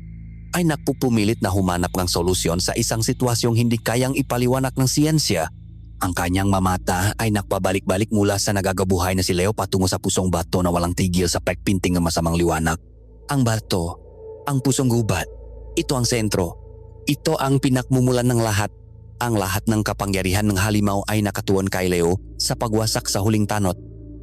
ay nagpupumilit na humanap ng solusyon sa isang sitwasyong hindi kayang ipaliwanag ng siyensya. Ang kanyang mamata ay nakpabalik-balik mula sa nagagabuhay na si Leo patungo sa pusong bato na walang tigil sa pagpinting ng masamang liwanag. Ang bato, ang pusong gubat, ito ang sentro. Ito ang pinakmumulan ng lahat. Ang lahat ng kapangyarihan ng halimaw ay nakatuon kay Leo sa pagwasak sa huling tanot.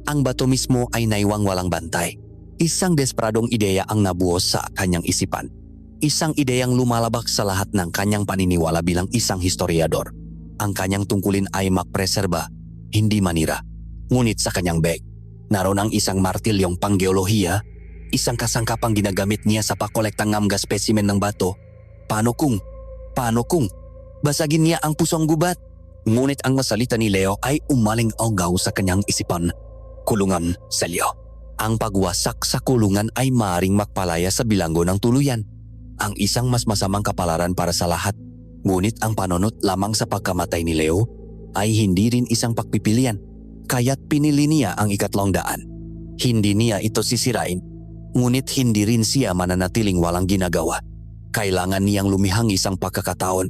Ang bato mismo ay naiwang walang bantay. Isang desperadong ideya ang nabuos sa kanyang isipan. Isang ideyang lumalabak sa lahat ng kanyang paniniwala bilang isang historiador. Ang kanyang tungkulin ay magpreserba, hindi manira. Ngunit sa kanyang beg, naroon ang isang martilyong panggeolohiya, isang kasangkapang ginagamit niya sa pakolektang ngamga specimen ng bato. Paano kung basagin niya ang pusong gubat? Ngunit ang masalita ni Leo ay umaling-awgaw sa kanyang isipan. Kulungan, Celio. Ang pagwasak sa kulungan ay maaaring magpalaya sa bilanggo ng tuluyan. Ang isang mas masamang kapalaran para sa lahat. Ngunit ang panunot lamang sa pagkamatay ni Leo ay hindi rin isang pagpipilian. Kaya't pinili niya ang ikatlong daan. Hindi niya ito sisirain. Ngunit hindi rin siya mananatiling walang ginagawa. Kailangan niyang lumihang isang pagkakataon.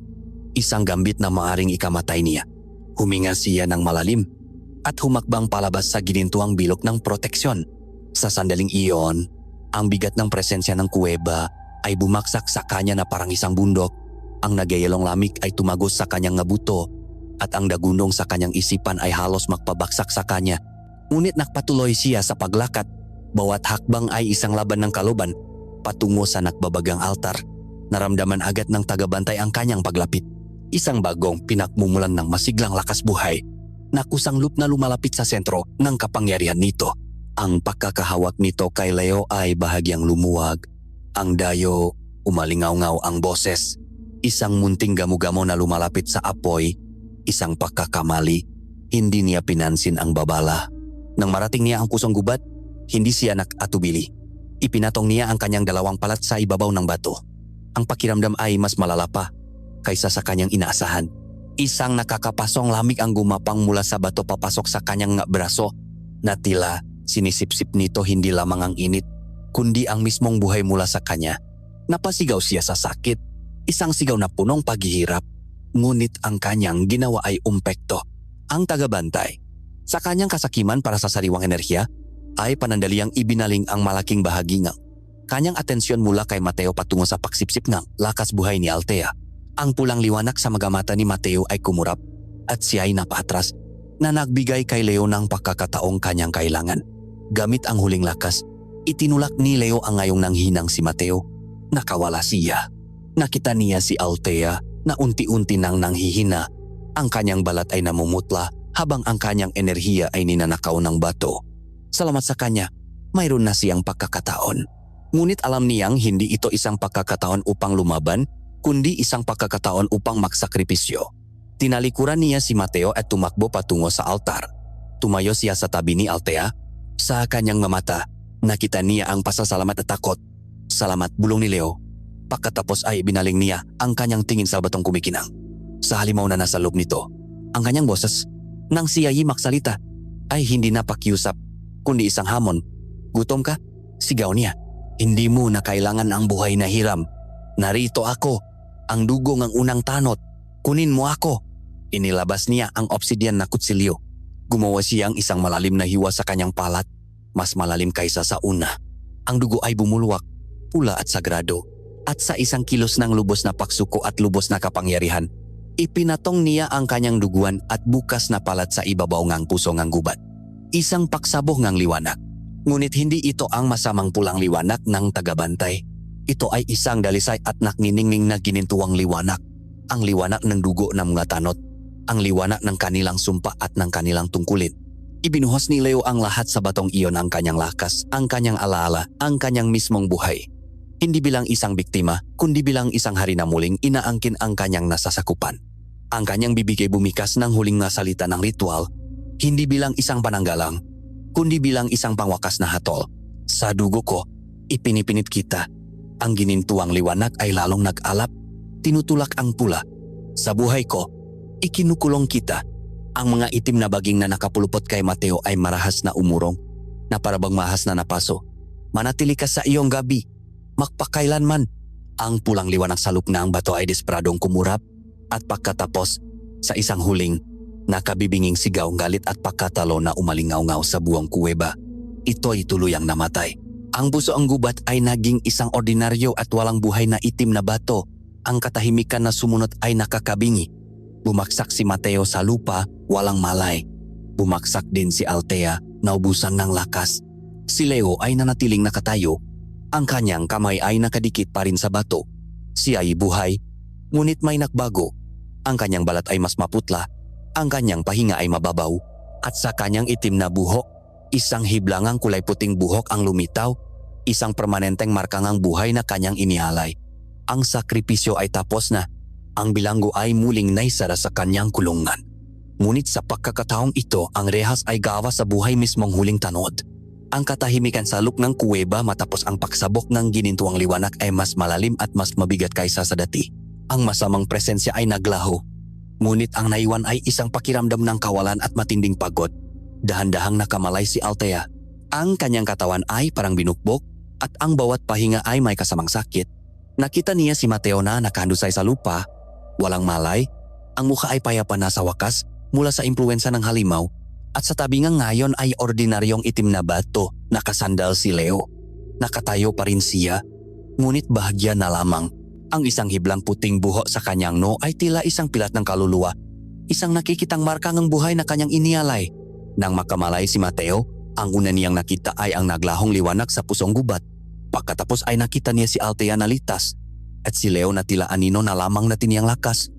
Isang gambit na maaring ikamatay niya. Huminga siya ng malalim at humakbang palabas sa ginintuang bilog ng proteksyon. Sa sandaling iyon, ang bigat ng presensya ng kuweba ay bumaksak sa kanya na parang isang bundok. Ang nagayalong lamig ay tumagos sa kanyang ngabuto at ang dagundong sa kanyang isipan ay halos magpabaksak sa kanya. Ngunit nakpatuloy siya sa paglakad. Bawat hakbang ay isang laban ng kaloban patungo sa nakbabagang altar. Naramdaman agad ng tagabantay ang kanyang paglapit. Isang bagong pinakmumulan ng masiglang lakas buhay na kusang loop na lumalapit sa sentro ng kapangyarihan nito. Ang pagkakahawak nito kay Leo ay bahagyang lumuwag. Ang dayo, umalingaw-ngaw ang boses. Isang munting gamo-gamo na lumalapit sa apoy Isang pagkakamali, hindi niya pinansin ang babala. Nang marating niya ang pusong gubat, hindi siya nakatubili. Ipinatong niya ang kanyang dalawang palat sa ibabaw ng bato. Ang pakiramdam ay mas malala pa kaysa sa kanyang inaasahan. Isang nakakapasong lamig ang gumapang mula sa bato papasok sa kanyang braso na tila sinisipsip nito hindi lamang ang init kundi ang mismong buhay mula sa kanya. Napasigaw siya sa sakit, isang sigaw na punong paghihirap, ngunit ang kanyang ginawa ay umpekto. Ang tagabantay, sa kanyang kasakiman para sa sariwang enerhiya, ay panandaliang ibinaling ang malaking bahagi ng kanyang atensyon mula kay Mateo patungo sa pagsipsip ng lakas buhay ni Althea. Ang pulang liwanag sa mga mata ni Mateo ay kumurap at siya ay napaatras na nagbigay kay Leo ng pagkakataong kanyang kailangan. Gamit ang huling lakas, itinulak ni Leo ang ngayong nanghinang si Mateo. Nakawala siya. Nakita niya si Althea na unti-unti nang nanghihina. Ang kanyang balat ay namumutla habang ang kanyang enerhiya ay ninanakaw ng bato. Salamat sa kanya, mayroon na siyang pagkakataon. Ngunit alam niyang hindi ito isang pagkakataon upang lumaban, kundi isang pagkakataon upang magsakripisyo. Tinalikuran niya si Mateo at tumakbo patungo sa altar. Tumayo siya sa tabi ni Althea. Sa kanyang mamata, nakita niya ang pasasalamat at takot. Salamat, bulong ni Leo. Pagkatapos ay binaling niya ang kanyang tingin sa batong kumikinang. Sa halimaw na nasa loob nito, ang kanyang boses, nang siya magsalita, ay hindi na pakiusap, kundi isang hamon. Gutom ka? Sigaw niya. Hindi mo na kailangan ang buhay na hiram. Narito ako, ang dugo ng unang tanot. Kunin mo ako. Inilabas niya ang obsidian na kutsilyo. Gumawa siyang isang malalim na hiwa sa kanyang palat, mas malalim kaysa sa una. Ang dugo ay bumulwak, pula at sagrado, at sa isang kilos ng lubos na pagsuko at lubos na kapangyarihan, ipinatong niya ang kanyang duguan at bukas na palat sa ibabaw ng puso ng gubat. Isang paksabog ng liwanag. Ngunit hindi ito ang masamang pulang liwanag ng tagabantay. Ito ay isang dalisay at nakniningning na ginintuang liwanag. Ang liwanag ng dugo ng mga tanot. Ang liwanag ng kanilang sumpa at ng kanilang tungkulin. Ibinuhos ni Leo ang lahat sa batong iyon, ang kanyang lakas, ang kanyang alaala, ang kanyang mismong buhay. Hindi bilang isang biktima, kundi bilang isang hari na muling inaangkin ang kanyang nasasakupan. Ang kanyang bibig ay bumikas ng huling na salita ng ritual, hindi bilang isang pananggalang, kundi bilang isang pangwakas na hatol. Sa dugo ko, ipinipinit kita. Ang ginintuang liwanag ay lalong nag-alap, tinutulak ang pula. Sa buhay ko, ikinukulong kita. Ang mga itim na baging na nakapulupot kay Mateo ay marahas na umurong, na parabang mahas na napaso. Manatili ka sa iyong gabi, magpakailanman. Ang pulang liwanag sa lupna ng bato ay desperadong kumurap, at pagkatapos, sa isang huling, nakabibinging sigaw, galit at pagkatalo na umalingaw-ngaw sa buong kuweba. Ito ay tuluyang namatay. Ang buso ang gubat ay naging isang ordinaryo at walang buhay na itim na bato. Ang katahimikan na sumunod ay nakakabingi. Bumaksak si Mateo sa lupa, walang malay. Bumaksak din si Althea, naubusan ng lakas. Si Leo ay nanatiling nakatayo. Ang kanyang kamay ay nakadikit pa rin sa bato. Siya ay buhay, ngunit may nagbago. Ang kanyang balat ay mas maputla. Ang kanyang pahinga ay mababaw. At sa kanyang itim na buhok, isang hiblangang kulay puting buhok ang lumitaw. Isang permanenteng markangang buhay na kanyang inihalay. Ang sakripisyo ay tapos na. Ang bilanggo ay muling naisara sa kanyang kulungan. Ngunit sa pagkakataong ito, ang rehas ay gawa sa buhay mismong huling tanod. Ang katahimikan sa loob ng kuweba matapos ang pagsabok ng ginintuang liwanag ay mas malalim at mas mabigat kaysa sa dati. Ang masamang presensya ay naglaho. Ngunit ang naiwan ay isang pakiramdam ng kawalan at matinding pagod. Dahan-dahang nakamalay si Althea. Ang kanyang katawan ay parang binukbok at ang bawat pahinga ay may kasamang sakit. Nakita niya si Mateo na nakahandusay sa lupa, walang malay. Ang mukha ay payapa na sa wakas mula sa impluwensa ng halimaw, at sa tabi nga ngayon ay ordinaryong itim na bato. Nakasandal si Leo. Nakatayo pa rin siya, ngunit bahagya na lamang. Ang isang hiblang puting buho sa kanyang noo ay tila isang pilat ng kaluluwa, isang nakikitang marka ng buhay na kanyang inialay. Nang makamalay si Mateo, ang una niyang nakita ay ang naglahong liwanag sa pusong gubat. Pagkatapos ay nakita niya si Althea na litas, at si Leo na tila anino na lamang na tiniyang lakas.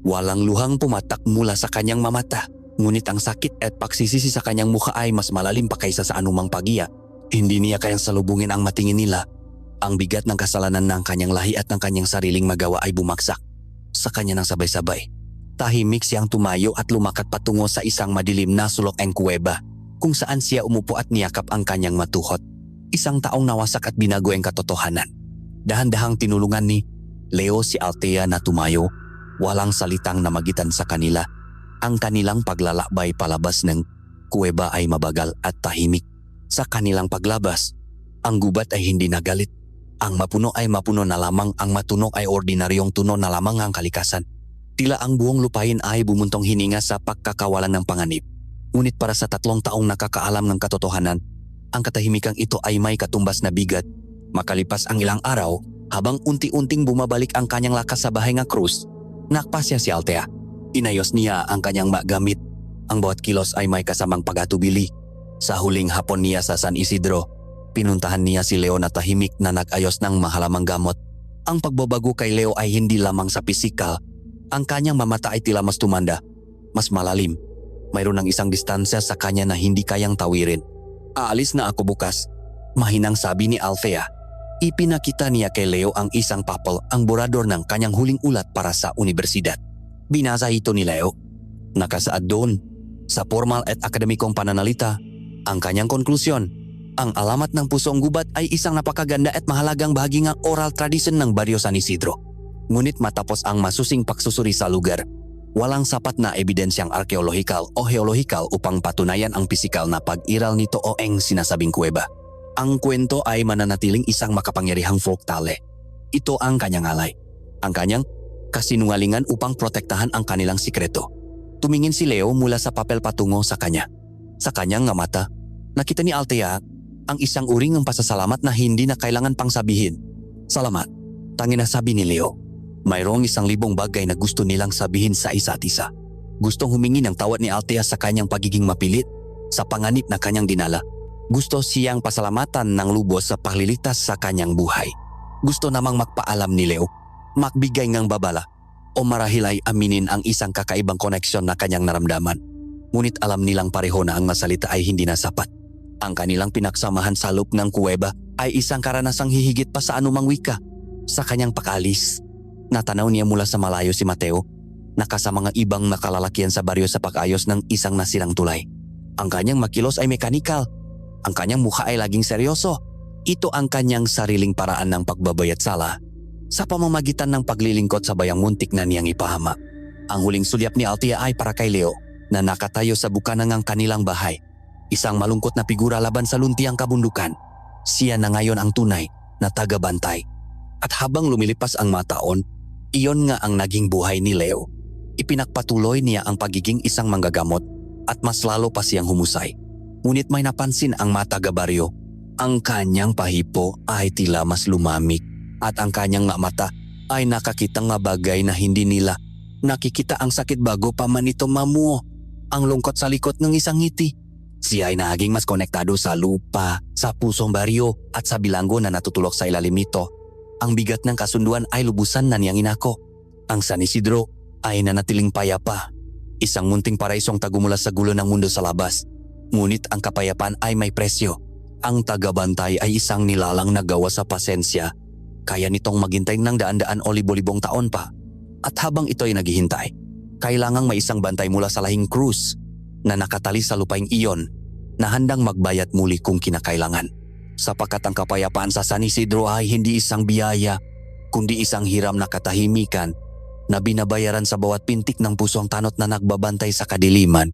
Walang luhang pumatak mula sa kanyang mamata, ngunit ang sakit at pagsisisi sa kanyang mukha ay mas malalim pa kaysa sa anumang pagiya. Hindi niya kayang salubungin ang matingin nila. Ang bigat ng kasalanan ng kanyang lahi at ng kanyang sariling magawa ay bumaksak sa kanya ng sabay-sabay. Tahimik siyang tumayo at lumakad patungo sa isang madilim na sulok ng kuweba kung saan siya umupo at niyakap ang kanyang matuhot. Isang taong nawasak at binago ang katotohanan. Dahan-dahang tinulungan ni Leo si Althea na tumayo, walang salitang namagitan sa kanila. Ang kanilang paglalakbay palabas ng kuweba ay mabagal at tahimik. Sa kanilang paglabas, ang gubat ay hindi nagalit. Ang mapuno ay mapuno na lamang, ang matunog ay ordinaryong tuno na lamang ang kalikasan. Tila ang buong lupain ay bumuntong hininga sa pagkakawalan ng panganib. Ngunit para sa 3 taong nakakaalam ng katotohanan, ang katahimikang ito ay may katumbas na bigat. Makalipas ang ilang araw, habang unti-unting bumabalik ang kanyang lakas sa bahay nga krus, nakpasya si Althea. Inayos niya ang kanyang magamit. Ang bawat kilos ay may kasamang pagatubili. Sa huling hapon niya sa San Isidro, pinuntahan niya si Leo na tahimik na nag-ayos ng mahalamang gamot. Ang pagbabago kay Leo ay hindi lamang sa pisikal. Ang kanyang mamata ay tila mas tumanda, mas malalim. Mayroon ng isang distansya sa kanya na hindi kayang tawirin. Aalis na ako bukas, mahinang sabi ni Althea. Ipinakita niya kay Leo ang isang papel, ang borador ng kanyang huling ulat para sa universidad. Binasa ito ni Leo. Nakasaad doon, sa formal at akademikong pananalita, ang kanyang konklusyon. Ang alamat ng pusong gubat ay isang napakaganda at mahalagang bahagi ng oral tradition ng Baryo San Isidro. Ngunit matapos ang masusing pagsusuri sa lugar, walang sapat na ebidensyang arkeolohikal o geolohikal upang patunayan ang pisikal na pag-iral nito o ang sinasabing kuweba. Ang kwento ay mananatiling isang makapangyarihang folktale. Ito ang kanyang alay. Ang kanyang kasinungalingan upang protektahan ang kanilang sikreto. Tumingin si Leo mula sa papel patungo sa kanya. Sa kanyang nga mata, nakita ni Althea ang isang uring ng pasasalamat na hindi na kailangan pang sabihin. Salamat, tanging na sabi ni Leo. Mayroong 1,000 bagay na gusto nilang sabihin sa isa't isa. Gustong humingi ng tawad ni Althea sa kanyang pagiging mapilit, sa panganib na kanyang dinala. Gusto siyang pasalamatan ng lubos sa pagliligtas sa kanyang buhay. Gusto namang magpaalam ni Leo, makbigay ngang babala, o marahil ay aminin ang isang kakaibang koneksyon na kanyang naramdaman. Ngunit alam nilang pareho na ang masalita ay hindi na sapat. Ang kanilang pinagsamahan sa loob ng kuweba ay isang karanasang hihigit pa sa anumang wika. Sa kanyang pakalis, natanaw niya mula sa malayo si Mateo na kasama mga ibang nakalalakihan sa baryo sa pag-ayos ng isang nasirang tulay. Ang kanyang makilos ay mekanikal. Ang kanyang mukha ay laging seryoso. Ito ang kanyang sariling paraan ng pagbabayad sala sa pamamagitan ng paglilingkod sa bayang muntik na niyang ipahama. Ang huling sulyap ni Althea ay para kay Leo na nakatayo sa bukana ng kanilang bahay. Isang malungkot na figura laban sa luntiang kabundukan. Siya na ngayon ang tunay na tagabantay. At habang lumilipas ang mga taon, iyon nga ang naging buhay ni Leo. Ipinagpatuloy niya ang pagiging isang manggagamot at mas lalo pa siyang humusay. Ngunit may napansin ang mga taga-baryo. Ang kanyang pahipo ay tila mas lumamig at ang kanyang nga mata ay nakakita nga bagay na hindi nila nakikita. Ang sakit bago pa man ito mamuo. Ang lungkot sa likod ng isang ngiti. Siya ay naging mas konektado sa lupa, sa pusong baryo at sa bilanggo na natutulok sa ilalim nito. Ang bigat ng kasunduan ay lubusan na niyang inako. Ang San Isidro ay nanatiling payapa. Isang munting paraisong tagumula sa gulo ng mundo sa labas. Ngunit ang kapayapaan ay may presyo. Ang tagabantay ay isang nilalang na gawa sa pasensya. Kaya nitong maghintay ng daan-daan o libo-libong taon pa. At habang ito ay naghihintay, kailangang may isang bantay mula sa lahing krus na nakatali sa lupaing iyon na handang magbayad muli kung kinakailangan. Sapagkat ang kapayapaan sa San Isidro ay hindi isang biyaya, kundi isang hiram na katahimikan na binabayaran sa bawat pintik ng pusong tanot na nagbabantay sa kadiliman.